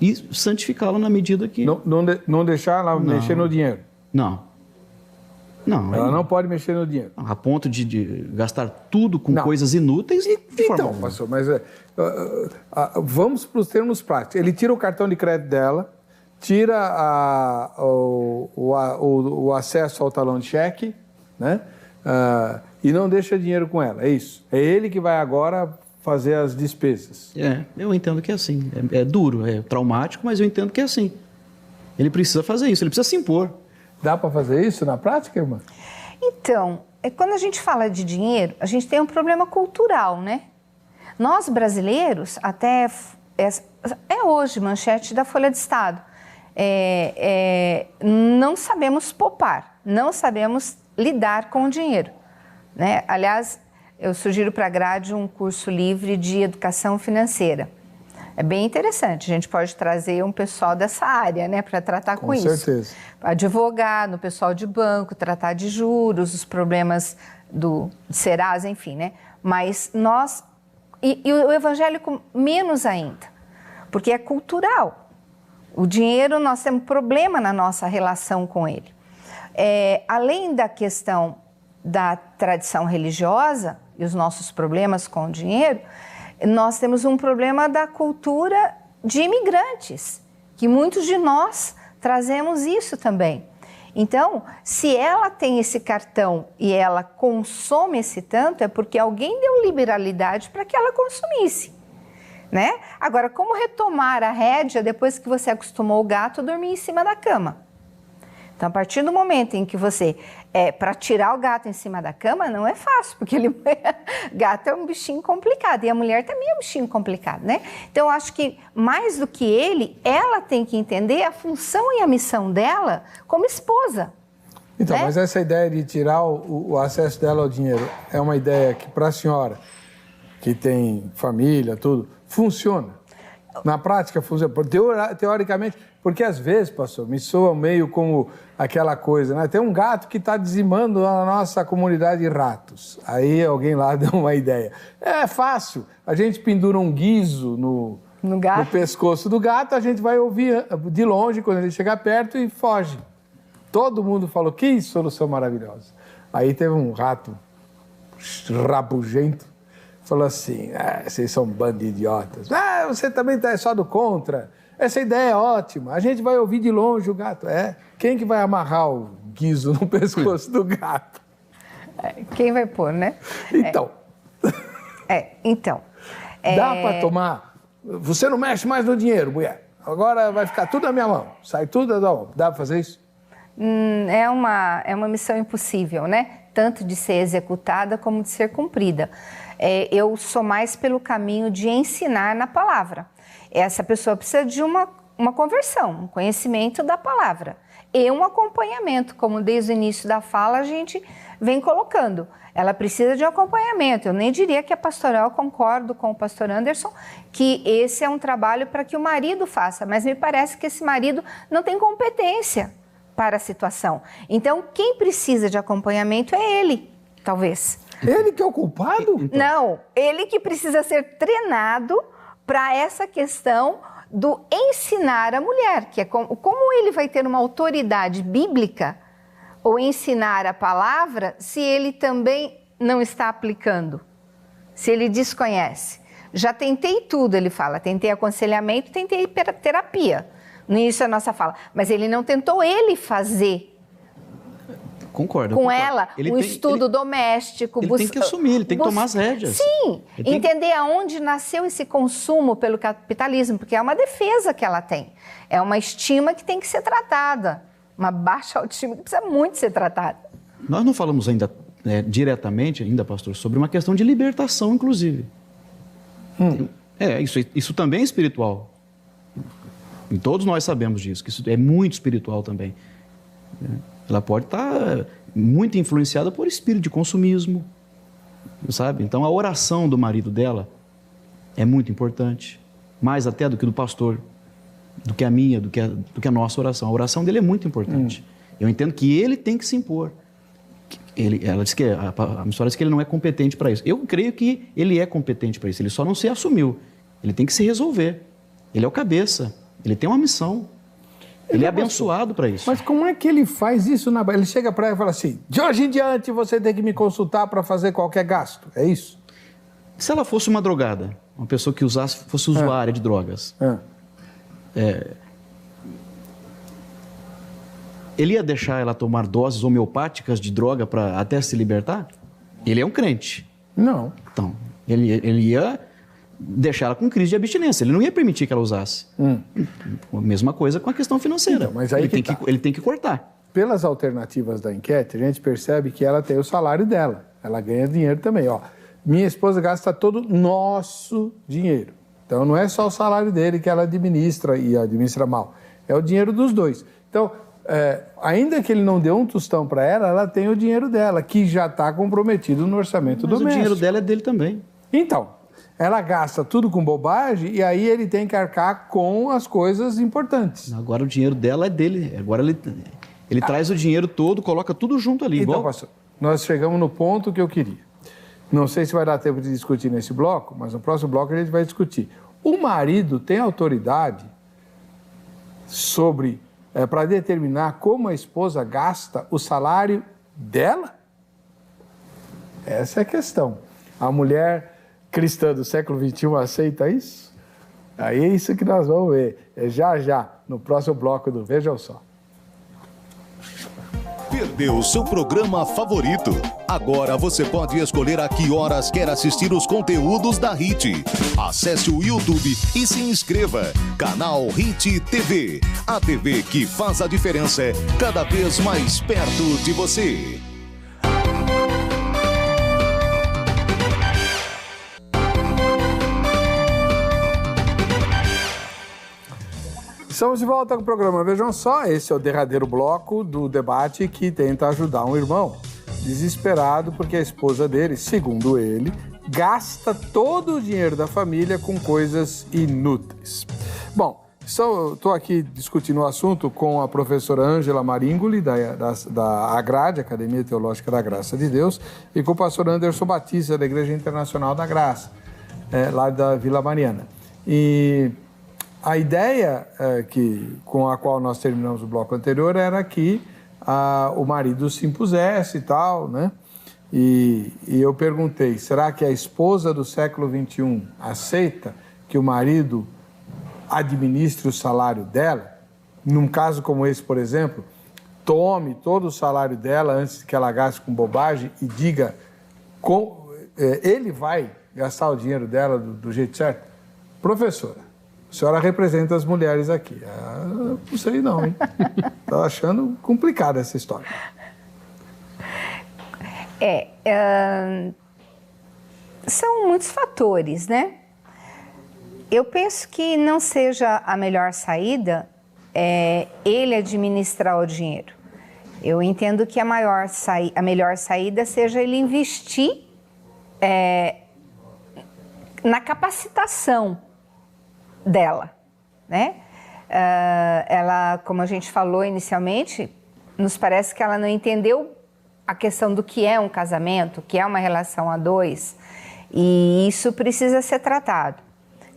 e santificá-la na medida que... Não deixar ela mexer no dinheiro? Não. Ela não pode mexer no dinheiro. A ponto de gastar tudo com coisas inúteis. Então, pastor, mas vamos para os termos práticos. Ele tira o cartão de crédito dela, tira o acesso ao talão de cheque, né? E não deixa dinheiro com ela, é isso. É ele que vai agora fazer as despesas. Eu entendo que é assim. É duro, é traumático, mas eu entendo que é assim. Ele precisa fazer isso, ele precisa se impor. Dá para fazer isso na prática, irmã? Então, quando a gente fala de dinheiro, a gente tem um problema cultural, né? Nós brasileiros, até hoje, manchete da Folha de Estado, não sabemos poupar, não sabemos lidar com o dinheiro, né? Aliás, eu sugiro para a grade um curso livre de educação financeira. É bem interessante, a gente pode trazer um pessoal dessa área, né, para tratar com isso. Com certeza. Advogado, pessoal de banco, tratar de juros, os problemas do Serasa, enfim, né? Mas nós, e o evangélico menos ainda, porque é cultural. O dinheiro, nós temos problema na nossa relação com ele. Além da questão da tradição religiosa e os nossos problemas com o dinheiro, nós temos um problema da cultura de imigrantes, que muitos de nós trazemos isso também. Então, se ela tem esse cartão e ela consome esse tanto, é porque alguém deu liberalidade para que ela consumisse, né? Agora, como retomar a rédea depois que você acostumou o gato a dormir em cima da cama? Então, a partir do momento em que você, para tirar o gato em cima da cama, não é fácil, porque gato é um bichinho complicado, e a mulher também é um bichinho complicado, né? Então, eu acho que, mais do que ele, ela tem que entender a função e a missão dela como esposa. Então, né? Mas essa ideia de tirar o acesso dela ao dinheiro é uma ideia que, para a senhora, que tem família, tudo, funciona? Na prática, funciona. Teoricamente, porque às vezes, pastor, me soa meio como aquela coisa, né? Tem um gato que está dizimando a nossa comunidade de ratos. Aí alguém lá deu uma ideia. É fácil, a gente pendura um guizo no pescoço do gato, a gente vai ouvir de longe quando ele chegar perto e foge. Todo mundo falou, que solução maravilhosa. Aí teve um rato rabugento, falou assim, vocês são um bando de idiotas. Você também está só do contra. Essa ideia é ótima. A gente vai ouvir de longe o gato. Quem que vai amarrar o guizo no pescoço do gato? Quem vai pôr, né? Então. Então. Dá para tomar. Você não mexe mais no dinheiro, mulher. Agora vai ficar tudo na minha mão. Sai tudo da mão. Dá para fazer isso? É uma missão impossível, né? Tanto de ser executada como de ser cumprida. Eu sou mais pelo caminho de ensinar na palavra. Essa pessoa precisa de uma conversão, um conhecimento da palavra e um acompanhamento, como desde o início da fala a gente vem colocando. Ela precisa de um acompanhamento. Eu nem diria que a pastoral, concordo com o pastor Anderson, que esse é um trabalho para que o marido faça, mas me parece que esse marido não tem competência para a situação. Então, quem precisa de acompanhamento é ele, talvez. Ele que é o culpado? Não, ele que precisa ser treinado para essa questão do ensinar a mulher, que é como ele vai ter uma autoridade bíblica ou ensinar a palavra se ele também não está aplicando, se ele desconhece. Já tentei tudo, ele fala, tentei aconselhamento, tentei terapia, no início da nossa fala, mas ele não tentou ele fazer. Concordo. Com ela, estudo doméstico. Ele tem que assumir, ele tem que tomar as rédeas. Sim, entender aonde nasceu esse consumo pelo capitalismo, porque é uma defesa que ela tem. É uma estima que tem que ser tratada. Uma baixa autoestima que precisa muito ser tratada. Nós não falamos ainda diretamente, pastor, sobre uma questão de libertação, inclusive. Isso também é espiritual. E todos nós sabemos disso, que isso é muito espiritual também. Ela pode estar muito influenciada por espírito de consumismo, sabe? Então, a oração do marido dela é muito importante, mais até do que do pastor, do que a minha, do que a nossa oração. A oração dele é muito importante. Eu entendo que ele tem que se impor. Ela disse que a missionária diz que ele não é competente para isso. Eu creio que ele é competente para isso, ele só não se assumiu. Ele tem que se resolver. Ele é o cabeça, ele tem uma missão. Ele é abençoado para isso. Mas como é que ele faz isso? Ele chega para ela e fala assim, de hoje em diante você tem que me consultar para fazer qualquer gasto, é isso? Se ela fosse uma drogada, uma pessoa que fosse usuária de drogas, ele ia deixar ela tomar doses homeopáticas de droga para até se libertar? Ele é um crente. Não. Então, ele ia deixar ela com crise de abstinência. Ele não ia permitir que ela usasse. A mesma coisa com a questão financeira. Então, mas aí ele tem que cortar. Pelas alternativas da enquete, a gente percebe que ela tem o salário dela. Ela ganha dinheiro também. Minha esposa gasta todo o nosso dinheiro. Então, não é só o salário dele que ela administra e administra mal. É o dinheiro dos dois. Então, ainda que ele não dê um tostão para ela tem o dinheiro dela, que já está comprometido no orçamento doméstico. Mas o dinheiro dela é dele também. Então, ela gasta tudo com bobagem e aí ele tem que arcar com as coisas importantes. Agora o dinheiro dela é dele. Agora ele traz o dinheiro todo, coloca tudo junto ali. Então, igual... pastor, nós chegamos no ponto que eu queria. Não sei se vai dar tempo de discutir nesse bloco, mas no próximo bloco a gente vai discutir. O marido tem autoridade sobre... para determinar como a esposa gasta o salário dela? Essa é a questão. A mulher cristã do século XXI aceita isso? Aí é isso que nós vamos ver. Já, no próximo bloco do Veja Só. Perdeu seu programa favorito? Agora você pode escolher a que horas quer assistir os conteúdos da HIT. Acesse o YouTube e se inscreva. Canal HIT TV. A TV que faz a diferença cada vez mais perto de você. Estamos de volta com o programa. Vejam só, esse é o derradeiro bloco do debate que tenta ajudar um irmão desesperado porque a esposa dele, segundo ele, gasta todo o dinheiro da família com coisas inúteis. Bom, estou aqui discutindo o assunto com a professora Ângela Maringoli, da AGRADE, Academia Teológica da Graça de Deus, e com o pastor Anderson Batista, da Igreja Internacional da Graça, lá da Vila Mariana. E a ideia com a qual nós terminamos o bloco anterior era que o marido se impusesse e tal, né? E eu perguntei, será que a esposa do século XXI aceita que o marido administre o salário dela? Num caso como esse, por exemplo, tome todo o salário dela antes que ela gaste com bobagem e diga ele vai gastar o dinheiro dela do jeito certo? Professora, a senhora representa as mulheres aqui. Não sei não, hein? Estou achando complicada essa história. São muitos fatores, né? Eu penso que não seja a melhor saída ele administrar o dinheiro. Eu entendo que a melhor saída seja ele investir na capacitação dela, né? Ela, como a gente falou inicialmente, nos parece que ela não entendeu a questão do que é um casamento, o que é uma relação a dois, e isso precisa ser tratado.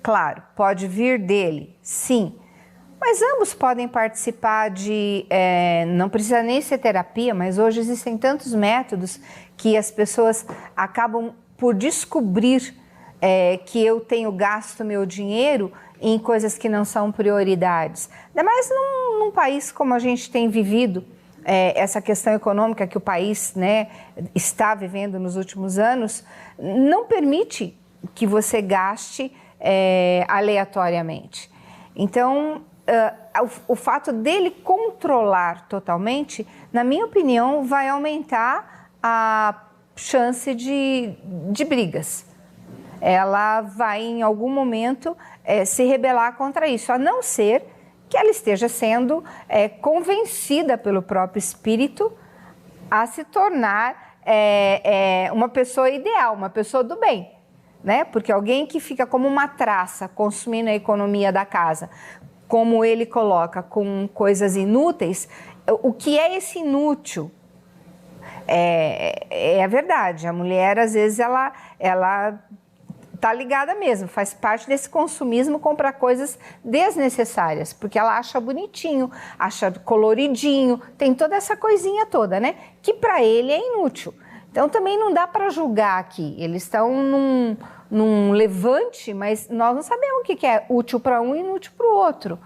Claro, pode vir dele, sim, mas ambos podem participar não precisa nem ser terapia, mas hoje existem tantos métodos que as pessoas acabam por descobrir que eu tenho gasto meu dinheiro em coisas que não são prioridades. Ainda mais num país como a gente tem vivido, essa questão econômica que o país, né, está vivendo nos últimos anos, não permite que você gaste aleatoriamente. Então, o fato dele controlar totalmente, na minha opinião, vai aumentar a chance de brigas. Ela vai, em algum momento, se rebelar contra isso, a não ser que ela esteja sendo convencida pelo próprio espírito a se tornar uma pessoa ideal, uma pessoa do bem, né? Porque alguém que fica como uma traça consumindo a economia da casa, como ele coloca, com coisas inúteis, o que é esse inútil? É a verdade, a mulher às vezes ela está ligada mesmo, faz parte desse consumismo comprar coisas desnecessárias, porque ela acha bonitinho, acha coloridinho, tem toda essa coisinha toda, né? Que para ele é inútil. Então também não dá para julgar aqui, eles estão num levante, mas nós não sabemos o que é útil para um e inútil para o outro.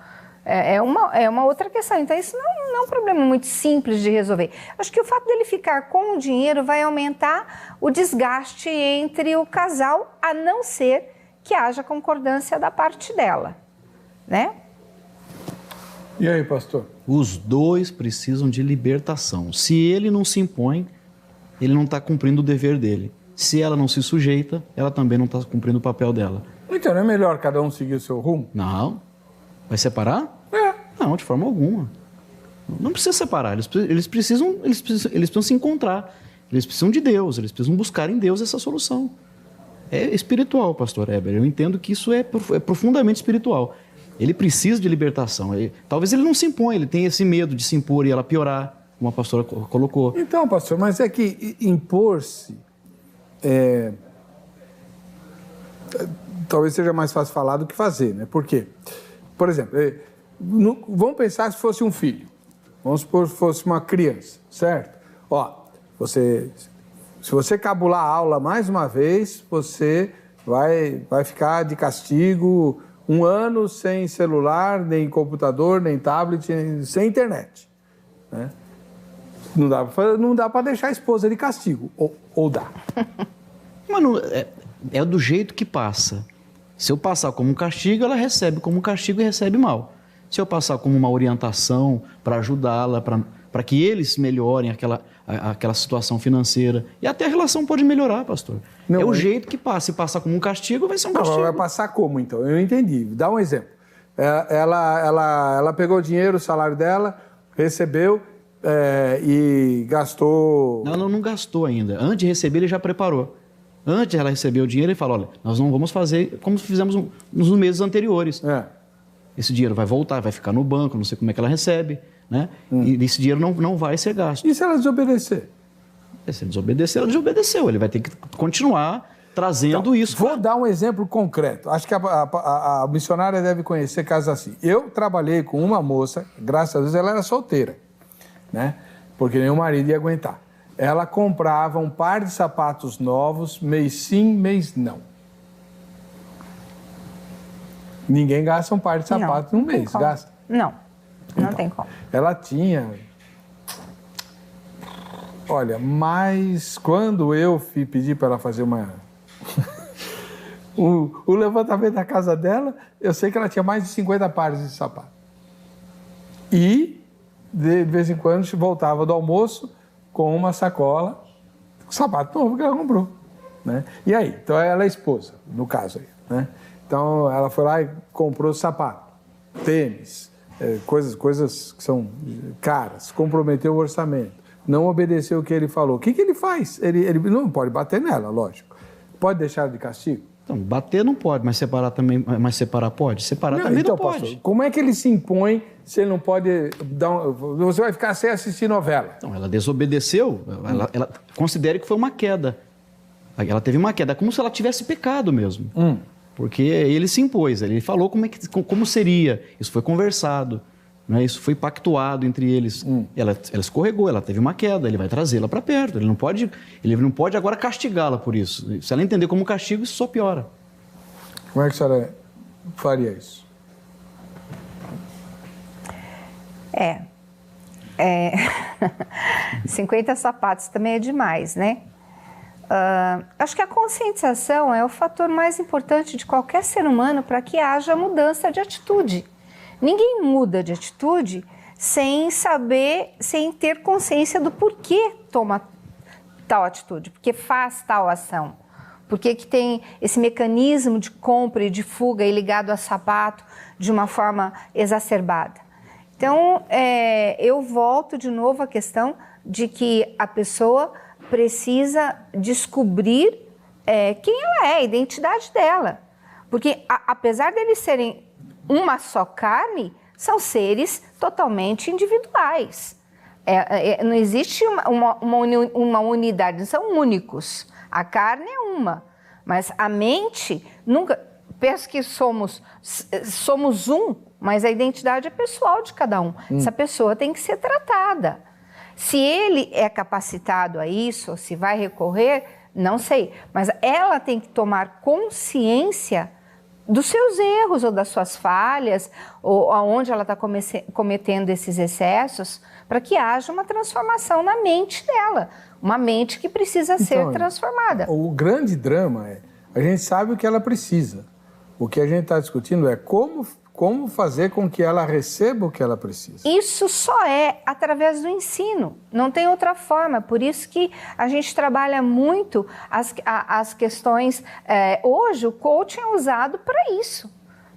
É uma outra questão, então isso não é um problema muito simples de resolver. Acho que o fato dele ficar com o dinheiro vai aumentar o desgaste entre o casal, a não ser que haja concordância da parte dela, né? E aí, pastor? Os dois precisam de libertação. Se ele não se impõe, ele não está cumprindo o dever dele. Se ela não se sujeita, ela também não está cumprindo o papel dela. Então, não é melhor cada um seguir o seu rumo? Não. Vai separar? Não, de forma alguma. Não precisa separar, eles precisam se encontrar, eles precisam de Deus, eles precisam buscar em Deus essa solução. É espiritual, pastor Heber, eu entendo que isso é profundamente espiritual. Ele precisa de libertação, talvez ele não se imponha, ele tem esse medo de se impor e ela piorar, como a pastora colocou. Então, pastor, mas é que impor-se, talvez seja mais fácil falar do que fazer, né? Por quê? Por exemplo, vamos pensar se fosse um filho. Vamos supor que fosse uma criança, certo? Se você cabular a aula mais uma vez, você vai ficar de castigo 1 ano sem celular, nem computador, nem tablet, sem internet. Né? Não dá para deixar a esposa de castigo, ou dá? Mano, é do jeito que passa. Se eu passar como um castigo, ela recebe como um castigo e recebe mal. Se eu passar como uma orientação para ajudá-la, para que eles melhorem aquela situação financeira. E até a relação pode melhorar, pastor. O jeito que passa. Se passar como um castigo, vai ser um castigo. Vai passar como, então? Eu entendi. Dá um exemplo. Ela pegou o dinheiro, o salário dela, recebeu e gastou... Não gastou ainda. Antes de receber, ele já preparou. Antes ela receber o dinheiro, ele falou, olha, nós não vamos fazer como fizemos nos meses anteriores. Esse dinheiro vai voltar, vai ficar no banco, não sei como é que ela recebe, né? E esse dinheiro não vai ser gasto. E se ela desobedecer? Se ela desobedecer, ela desobedeceu. Ele vai ter que continuar trazendo isso. Vou dar um exemplo concreto. Acho que a missionária deve conhecer casos assim. Eu trabalhei com uma moça, graças a Deus ela era solteira, né? Porque nem o marido ia aguentar. Ela comprava um par de sapatos novos, mês sim, mês não. Ninguém gasta um par de sapatos num mês, gasta? Não tem como. Ela tinha... Olha, mas quando eu pedi para ela fazer o levantamento da casa dela, eu sei que ela tinha mais de 50 pares de sapato. E, de vez em quando, voltava do almoço com uma sacola, sapato novo que ela comprou. Né? E aí? Então, ela é esposa, no caso aí, né? Então, ela foi lá e comprou sapato, tênis, coisas que são caras, comprometeu o orçamento, não obedeceu o que ele falou. O que ele faz? Ele não pode bater nela, lógico. Pode deixar de castigo? Então, bater não pode, mas separar também, mas separar pode? Separar também não pode. Pastor, como é que ele se impõe se ele não pode você vai ficar sem assistir novela? Não, ela desobedeceu, ela considere que foi uma queda. Ela teve uma queda, como se ela tivesse pecado mesmo. Porque ele se impôs, ele falou como seria, isso foi conversado, né? Isso foi pactuado entre eles. Ela escorregou, ela teve uma queda, ele vai trazê-la para perto, ele não pode agora castigá-la por isso. Se ela entender como castigo, isso só piora. Como é que a senhora faria isso? 50 sapatos também é demais, né? Acho que a conscientização é o fator mais importante de qualquer ser humano para que haja mudança de atitude. Ninguém muda de atitude sem ter consciência do porquê toma tal atitude, porque faz tal ação, porque que tem esse mecanismo de compra e de fuga ligado a sapato de uma forma exacerbada. Então, eu volto de novo à questão de que a pessoa precisa descobrir quem ela é, a identidade dela. Porque, apesar deles serem uma só carne, são seres totalmente individuais. Não existe uma unidade, não são únicos. A carne é uma, mas a mente nunca... Penso que somos um, mas a identidade é pessoal de cada um. Essa pessoa tem que ser tratada. Se ele é capacitado a isso, ou se vai recorrer, não sei. Mas ela tem que tomar consciência dos seus erros ou das suas falhas, ou aonde ela está cometendo esses excessos, para que haja uma transformação na mente dela. Uma mente que precisa ser transformada. O grande drama a gente sabe o que ela precisa. O que a gente está discutindo é como fazer com que ela receba o que ela precisa. Isso só é através do ensino, não tem outra forma. Por isso que a gente trabalha muito as questões... hoje o coaching é usado para isso.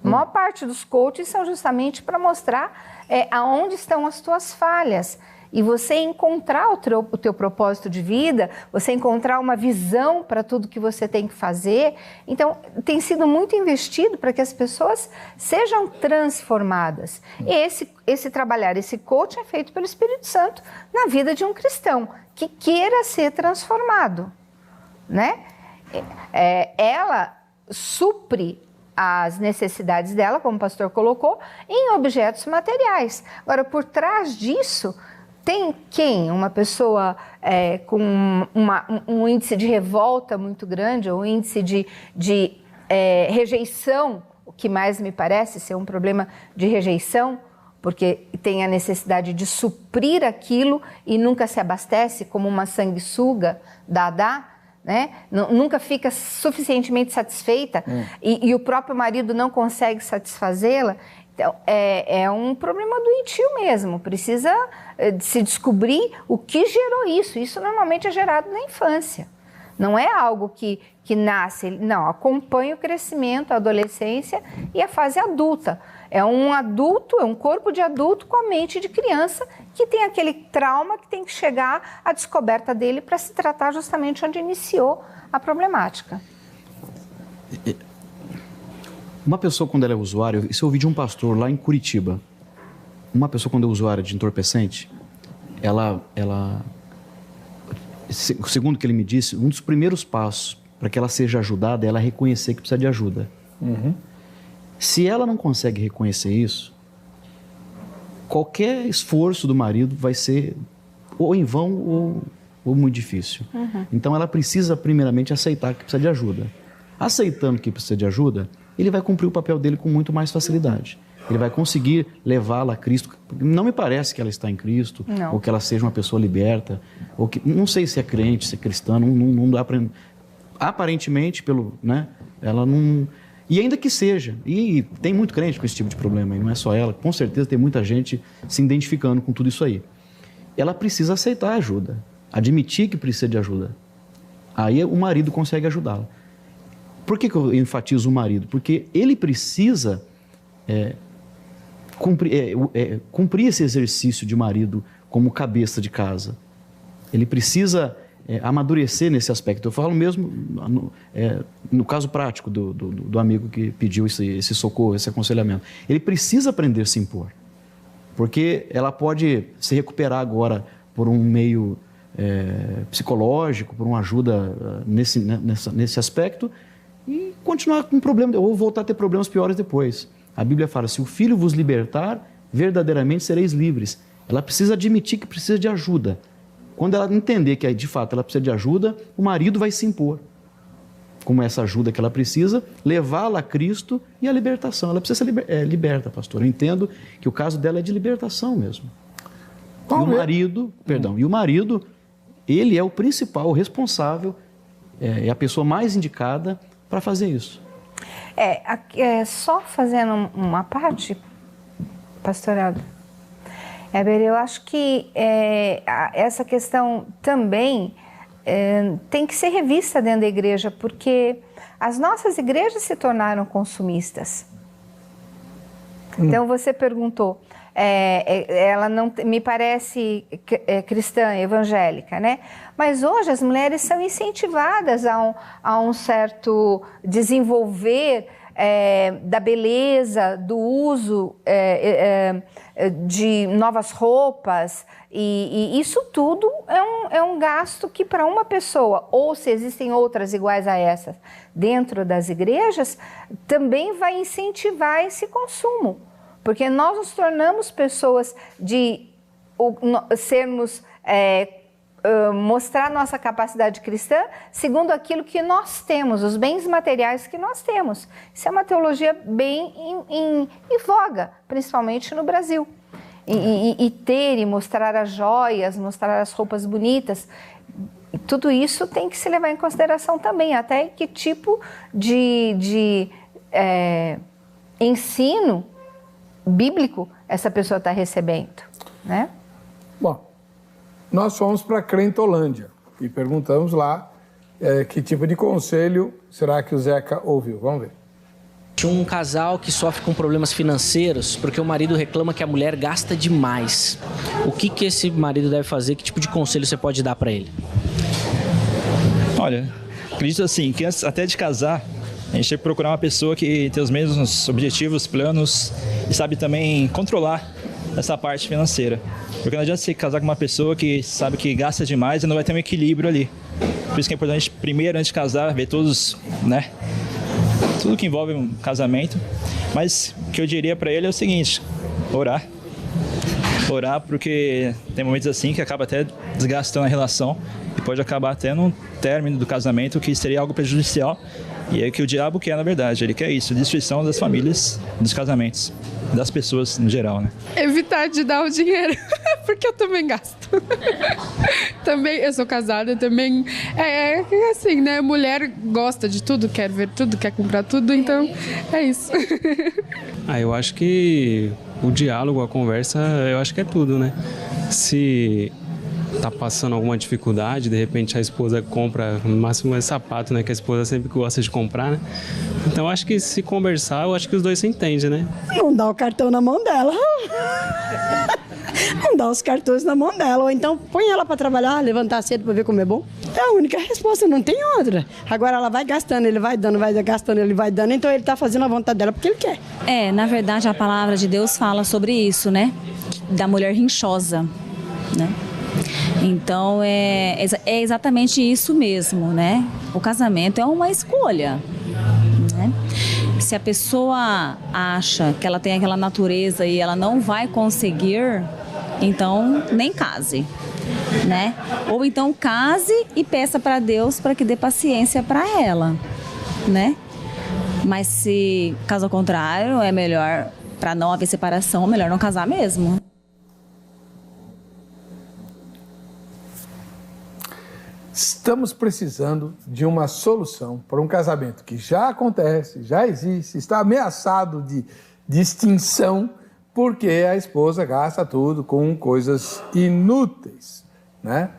A maior parte dos coaches são justamente para mostrar aonde estão as tuas falhas. E você encontrar o teu propósito de vida, você encontrar uma visão para tudo que você tem que fazer. Então, tem sido muito investido para que as pessoas sejam transformadas. E esse trabalhar, esse coaching é feito pelo Espírito Santo na vida de um cristão que queira ser transformado, né? Ela supre as necessidades dela, como o pastor colocou, em objetos materiais. Agora, por trás disso, tem uma pessoa com um índice de revolta muito grande, ou um índice de rejeição, o que mais me parece ser um problema de rejeição, porque tem a necessidade de suprir aquilo e nunca se abastece, como uma sanguessuga, dadá, né? Nunca fica suficientemente satisfeita e o próprio marido não consegue satisfazê-la. Então, é um problema doentio mesmo, precisa se descobrir o que gerou isso. Isso normalmente é gerado na infância, não é algo que nasce, não, acompanha o crescimento, a adolescência e a fase adulta. É um adulto, é um corpo de adulto com a mente de criança que tem aquele trauma que tem que chegar à descoberta dele para se tratar justamente onde iniciou a problemática. Uma pessoa, quando ela é usuária, isso eu ouvi de um pastor lá em Curitiba. Uma pessoa, quando é usuária de entorpecente, segundo o que ele me disse, um dos primeiros passos para que ela seja ajudada é ela reconhecer que precisa de ajuda. Se ela não consegue reconhecer isso, qualquer esforço do marido vai ser ou em vão ou muito difícil. Então, ela precisa, primeiramente, aceitar que precisa de ajuda. Aceitando que precisa de ajuda, ele vai cumprir o papel dele com muito mais facilidade. Ele vai conseguir levá-la a Cristo. Não me parece que ela está em Cristo, não. Ou que ela seja uma pessoa liberta, ou que, não sei se é crente, se é cristã, não dá para... Aparentemente, ela não... E ainda que seja, e tem muito crente com esse tipo de problema, e não é só ela, com certeza tem muita gente se identificando com tudo isso aí. Ela precisa aceitar a ajuda, admitir que precisa de ajuda. Aí o marido consegue ajudá-la. Por que eu enfatizo o marido? Porque ele precisa cumprir esse exercício de marido como cabeça de casa. Ele precisa amadurecer nesse aspecto. Eu falo mesmo no caso prático do amigo que pediu esse socorro, esse aconselhamento. Ele precisa aprender a se impor. Porque ela pode se recuperar agora por um meio psicológico, por uma ajuda nesse aspecto, e continuar com problema, ou voltar a ter problemas piores depois. A Bíblia fala, se o Filho vos libertar, verdadeiramente sereis livres. Ela precisa admitir que precisa de ajuda. Quando ela entender que, de fato, ela precisa de ajuda, o marido vai se impor como essa ajuda que ela precisa, levá-la a Cristo e a libertação. Ela precisa ser liberta, pastor. Eu entendo que o caso dela é de libertação mesmo. E o marido, ele é o principal, o responsável, é a pessoa mais indicada para fazer isso. Só fazendo uma parte, pastor Aldo, eu acho que essa questão também tem que ser revista dentro da igreja, porque as nossas igrejas se tornaram consumistas. Então você perguntou, ela não me parece cristã, evangélica, né? Mas hoje as mulheres são incentivadas a um certo desenvolver da beleza, do uso de novas roupas, e isso tudo é um gasto que para uma pessoa, ou se existem outras iguais a essas dentro das igrejas, também vai incentivar esse consumo. Porque nós nos tornamos pessoas de sermos, mostrar nossa capacidade cristã segundo aquilo que nós temos, os bens materiais que nós temos. Isso é uma teologia bem em voga, principalmente no Brasil. E ter e mostrar as joias, mostrar as roupas bonitas, tudo isso tem que se levar em consideração também, até que tipo de ensino bíblico essa pessoa está recebendo, né? Bom, nós fomos para Crentolândia e perguntamos lá que tipo de conselho será que o Zeca ouviu. Vamos ver. Um casal que sofre com problemas financeiros porque o marido reclama que a mulher gasta demais. O que esse marido deve fazer? Que tipo de conselho você pode dar para ele? Olha, acredito assim, que antes até de casar, a gente tem que procurar uma pessoa que tem os mesmos objetivos, planos e sabe também controlar essa parte financeira. Porque não adianta você casar com uma pessoa que sabe que gasta demais e não vai ter um equilíbrio ali. Por isso que é importante, primeiro, antes de casar, ver todos, né? Tudo que envolve um casamento. Mas o que eu diria para ele é o seguinte: orar. Orar, porque tem momentos assim que acaba até desgastando a relação e pode acabar até no término do casamento, que seria algo prejudicial. E é o que o diabo quer, na verdade. Ele quer isso, destruição das famílias, dos casamentos, das pessoas no geral, né? Evitar de dar o dinheiro, porque eu também gasto. Também, eu sou casada, também é assim, né? Mulher gosta de tudo, quer ver tudo, quer comprar tudo, então é isso. Eu acho que o diálogo, a conversa, eu acho que é tudo, né? Se tá passando alguma dificuldade, de repente a esposa compra, no máximo é sapato, né? Que a esposa sempre gosta de comprar, né? Então eu acho que se conversar, eu acho que os dois se entendem, né? Não dá o cartão na mão dela. Não dá os cartões na mão dela. Ou então põe ela para trabalhar, levantar cedo para ver como é bom. É a única resposta, não tem outra. Agora ela vai gastando, ele vai dando, vai gastando, ele vai dando. Então ele tá fazendo a vontade dela porque ele quer. Na verdade a palavra de Deus fala sobre isso, né? Da mulher rinchosa, né? Então é exatamente isso mesmo, né? O casamento é uma escolha, né? Se a pessoa acha que ela tem aquela natureza e ela não vai conseguir, então nem case, né? Ou então case e peça para Deus para que dê paciência para ela, né? Mas se caso contrário, é melhor, para não haver separação, é melhor não casar mesmo. Estamos precisando de uma solução para um casamento que já acontece, já existe, está ameaçado de extinção, porque a esposa gasta tudo com coisas inúteis, né?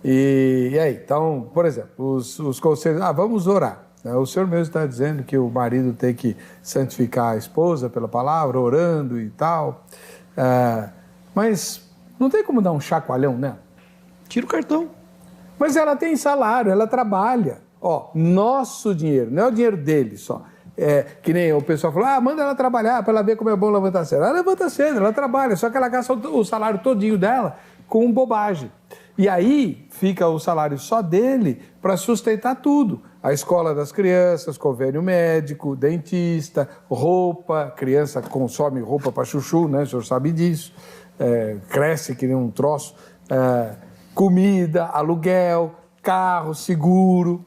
E aí, então, por exemplo, os conselhos, vamos orar. O senhor mesmo está dizendo que o marido tem que santificar a esposa pela palavra, orando e tal, mas não tem como dar um chacoalhão nela? Tira o cartão. Mas ela tem salário, ela trabalha. Nosso dinheiro, não é o dinheiro dele só. Que nem o pessoal falou, manda ela trabalhar para ela ver como é bom levantar cedo. Ela levanta cedo, ela trabalha, só que ela gasta o salário todinho dela com bobagem. E aí fica o salário só dele para sustentar tudo. A escola das crianças, convênio médico, dentista, roupa. Criança consome roupa para chuchu, né? O senhor sabe disso. Cresce que nem um troço. Comida, aluguel, carro, seguro,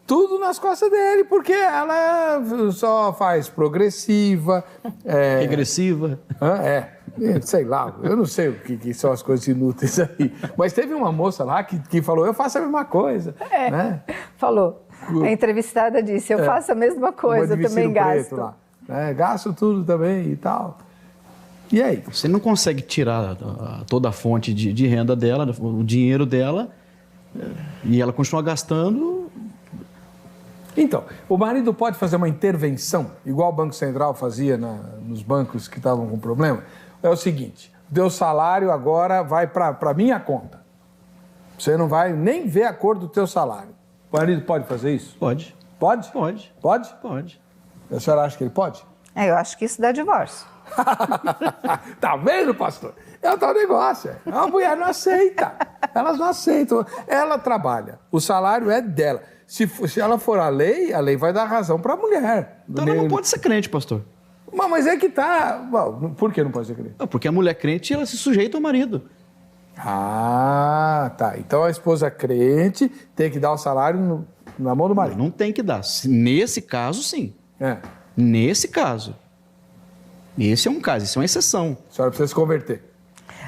tudo nas costas dele, porque ela só faz progressiva. Regressiva. Sei lá, eu não sei o que são as coisas inúteis aí. Mas teve uma moça lá que falou, eu faço a mesma coisa. Né? Falou. A entrevistada disse, eu faço a mesma coisa, eu também gasto. Lá, né? Gasto tudo também e tal. E aí? Você não consegue tirar toda a fonte de renda dela, o dinheiro dela, e ela continua gastando. Então, o marido pode fazer uma intervenção, igual o Banco Central fazia nos bancos que estavam com problema. É o seguinte, o teu salário agora vai para a minha conta. Você não vai nem ver a cor do teu salário. O marido pode fazer isso? Pode. Pode? Pode. Pode? Pode. A senhora acha que ele pode? Eu acho que isso dá divórcio. Tá vendo, pastor? É o tal negócio. A mulher não aceita. Elas não aceitam. Ela trabalha. O salário é dela. Se ela for a lei vai dar razão para a mulher. Então ela não pode ser crente, pastor. Mas é que tá... Por que não pode ser crente? Porque a mulher crente, ela se sujeita ao marido. Tá. Então a esposa crente tem que dar o salário na mão do marido. Não tem que dar. Nesse caso, sim. Nesse caso. Esse é um caso, isso é uma exceção. A senhora precisa se converter.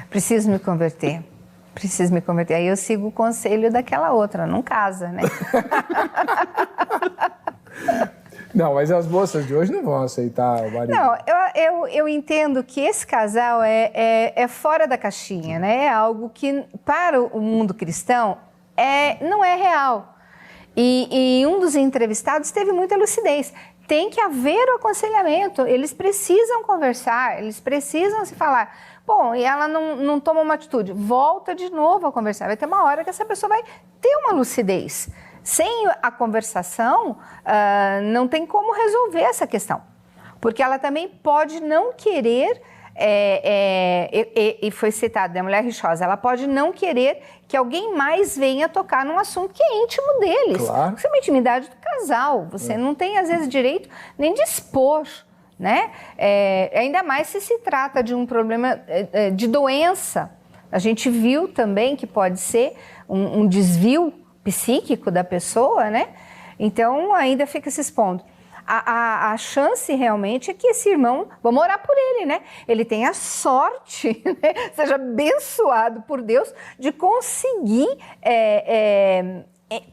Preciso me converter. Aí eu sigo o conselho daquela outra, não casa, né? Não, mas as moças de hoje não vão aceitar o marido. Não, eu entendo que esse casal é fora da caixinha, né? É algo que, para o mundo cristão, não é real. E um dos entrevistados teve muita lucidez. Tem que haver o aconselhamento, eles precisam conversar, eles precisam se falar. Bom, e ela não toma uma atitude, volta de novo a conversar. Vai ter uma hora que essa pessoa vai ter uma lucidez. Sem a conversação, não tem como resolver essa questão. Porque ela também pode não querer, e foi citado, né, a mulher rixosa, ela pode não querer que alguém mais venha tocar num assunto que é íntimo deles. Claro. Isso é uma intimidade do casal. Você não tem, às vezes, direito nem de expor, né? Ainda mais se trata de um problema de doença. A gente viu também que pode ser um desvio psíquico da pessoa, né? Então, ainda fica se expondo. A chance realmente é que esse irmão, vamos orar por ele, né? Ele tenha sorte, né? Seja abençoado por Deus de conseguir,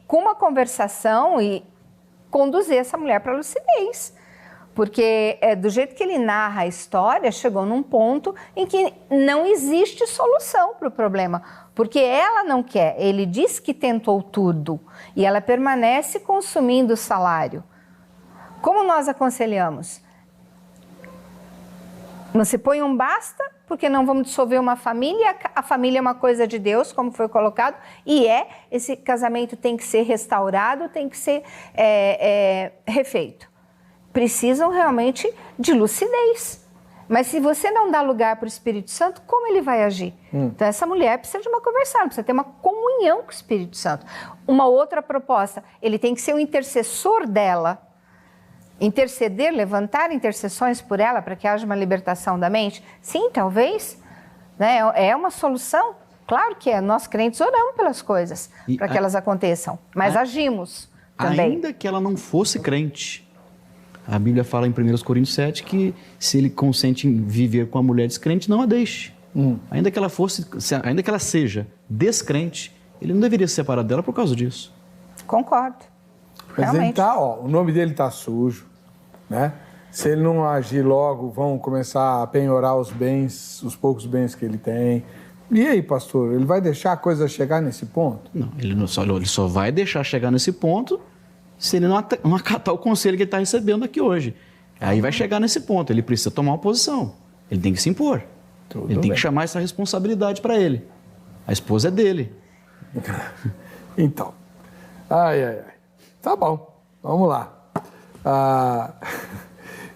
com uma conversação, e conduzir essa mulher para a lucidez. Porque do jeito que ele narra a história, chegou num ponto em que não existe solução para o problema. Porque ela não quer, ele diz que tentou tudo e ela permanece consumindo o salário. Como nós aconselhamos? Não se põe um basta, porque não vamos dissolver uma família. A família é uma coisa de Deus, como foi colocado, e esse casamento tem que ser restaurado, tem que ser refeito. Precisam realmente de lucidez. Mas se você não dá lugar para o Espírito Santo, como ele vai agir? Então essa mulher precisa de uma conversão, precisa ter uma comunhão com o Espírito Santo. Uma outra proposta, ele tem que ser o intercessor dela, interceder, levantar intercessões por ela para que haja uma libertação da mente? Sim, talvez, né? É uma solução. Claro que é, nós crentes oramos pelas coisas para que elas aconteçam, mas agimos também. Ainda que ela não fosse crente, a Bíblia fala em 1 Coríntios 7 que se ele consente em viver com a mulher descrente, não a deixe. Ainda que ela seja descrente, ele não deveria se separar dela por causa disso. Concordo. Mas ele tá, o nome dele está sujo, né? Se ele não agir logo, vão começar a penhorar os bens, os poucos bens que ele tem. E aí, pastor, ele vai deixar a coisa chegar nesse ponto? Não, ele só vai deixar chegar nesse ponto se ele não acatar o conselho que ele está recebendo aqui hoje. Aí vai chegar nesse ponto, ele precisa tomar uma posição, ele tem que se impor, ele tem que chamar essa responsabilidade para ele. A esposa é dele. Então, tá bom, vamos lá.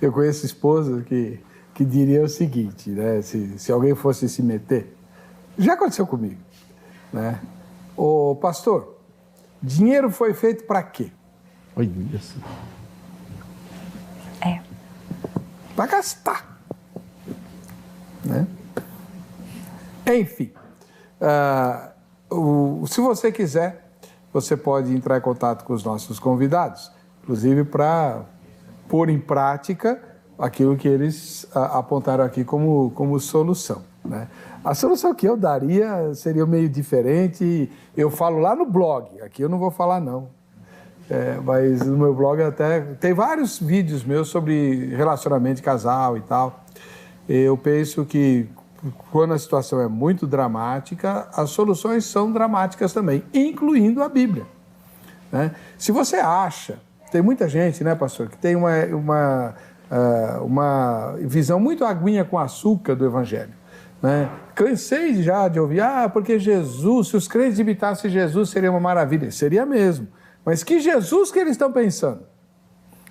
Eu conheço esposa que diria o seguinte, né? Se alguém fosse se meter, já aconteceu comigo, né? Ô, pastor, dinheiro foi feito para quê? Olha isso. Para gastar, né? Enfim, se você quiser, você pode entrar em contato com os nossos convidados, inclusive para pôr em prática aquilo que eles apontaram aqui como solução, né? A solução que eu daria seria meio diferente. Eu falo lá no blog, aqui eu não vou falar não. Mas no meu blog até tem vários vídeos meus sobre relacionamento de casal e tal. Eu penso que quando a situação é muito dramática, as soluções são dramáticas também, incluindo a Bíblia, né? Se você acha, tem muita gente, né, pastor, que tem uma visão muito aguinha com açúcar do Evangelho, né? Cansei já de ouvir, porque Jesus, se os crentes imitassem Jesus, seria uma maravilha. Seria mesmo. Mas que Jesus que eles estão pensando?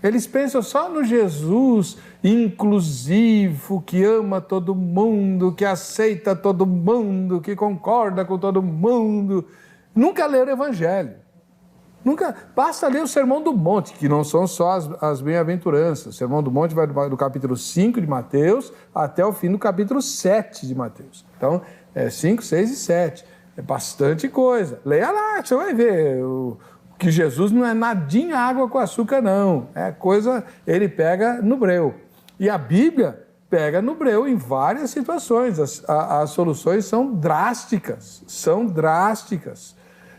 Eles pensam só no Jesus inclusivo, que ama todo mundo, que aceita todo mundo, que concorda com todo mundo. Nunca leram o Evangelho. Basta ler o Sermão do Monte, que não são só as bem-aventuranças. O Sermão do Monte vai do capítulo 5 de Mateus até o fim do capítulo 7 de Mateus. Então, 5, 6 e 7. É bastante coisa. Leia lá, você vai ver que Jesus não é nadinha água com açúcar, não. É coisa, ele pega no breu. E a Bíblia pega no breu em várias situações. As soluções são drásticas.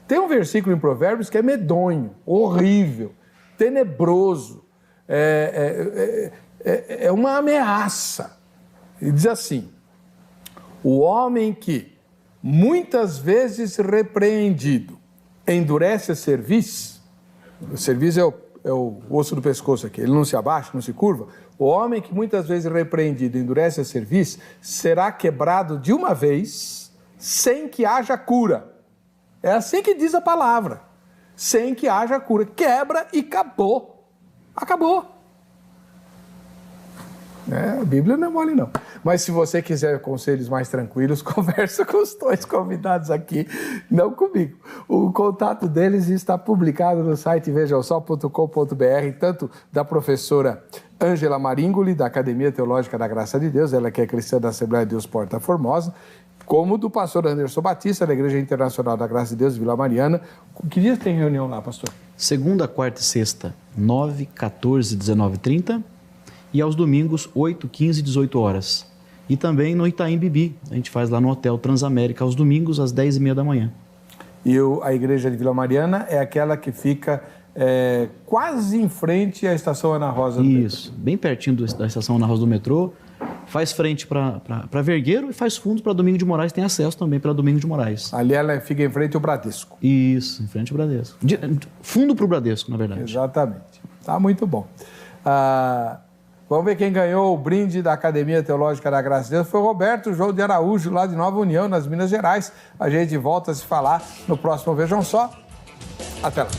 Tem um versículo em Provérbios que é medonho, horrível, tenebroso. É uma ameaça. E diz assim: o homem que, muitas vezes repreendido, endurece a cerviz, O serviço é o osso do pescoço aqui, ele não se abaixa, não se curva. O homem que muitas vezes repreendido endurece a cerviz será quebrado de uma vez sem que haja cura. É assim que diz a palavra. Sem que haja cura. Quebra e acabou. Acabou. A Bíblia não é mole, não. Mas se você quiser conselhos mais tranquilos, conversa com os dois convidados aqui, não comigo. O contato deles está publicado no site vejamsó.com.br, tanto da professora Ângela Maringoli, da Academia Teológica da Graça de Deus, ela que é cristã da Assembleia de Deus Porta Formosa, como do pastor Anderson Batista, da Igreja Internacional da Graça de Deus, Vila Mariana. Que dia tem reunião lá, pastor? Segunda, quarta e sexta, 9, 14, 19 e 30. E aos domingos, 8, 15 e 18 horas. E também no Itaim Bibi. A gente faz lá no Hotel Transamérica, aos domingos, às 10h30 da manhã. E a igreja de Vila Mariana é aquela que fica quase em frente à Estação Ana Rosa do metrô. Isso, bem pertinho da Estação Ana Rosa do metrô. Faz frente para Vergueiro e faz fundo para Domingos de Moraes. Tem acesso também para Domingos de Moraes. Ali ela fica em frente ao Bradesco. Isso, em frente ao Bradesco. Fundo para o Bradesco, na verdade. Exatamente. Tá muito bom. Vamos ver quem ganhou o brinde da Academia Teológica da Graça de Deus. Foi o Roberto João de Araújo, lá de Nova União, nas Minas Gerais. A gente volta a se falar no próximo Vejam Só. Até lá.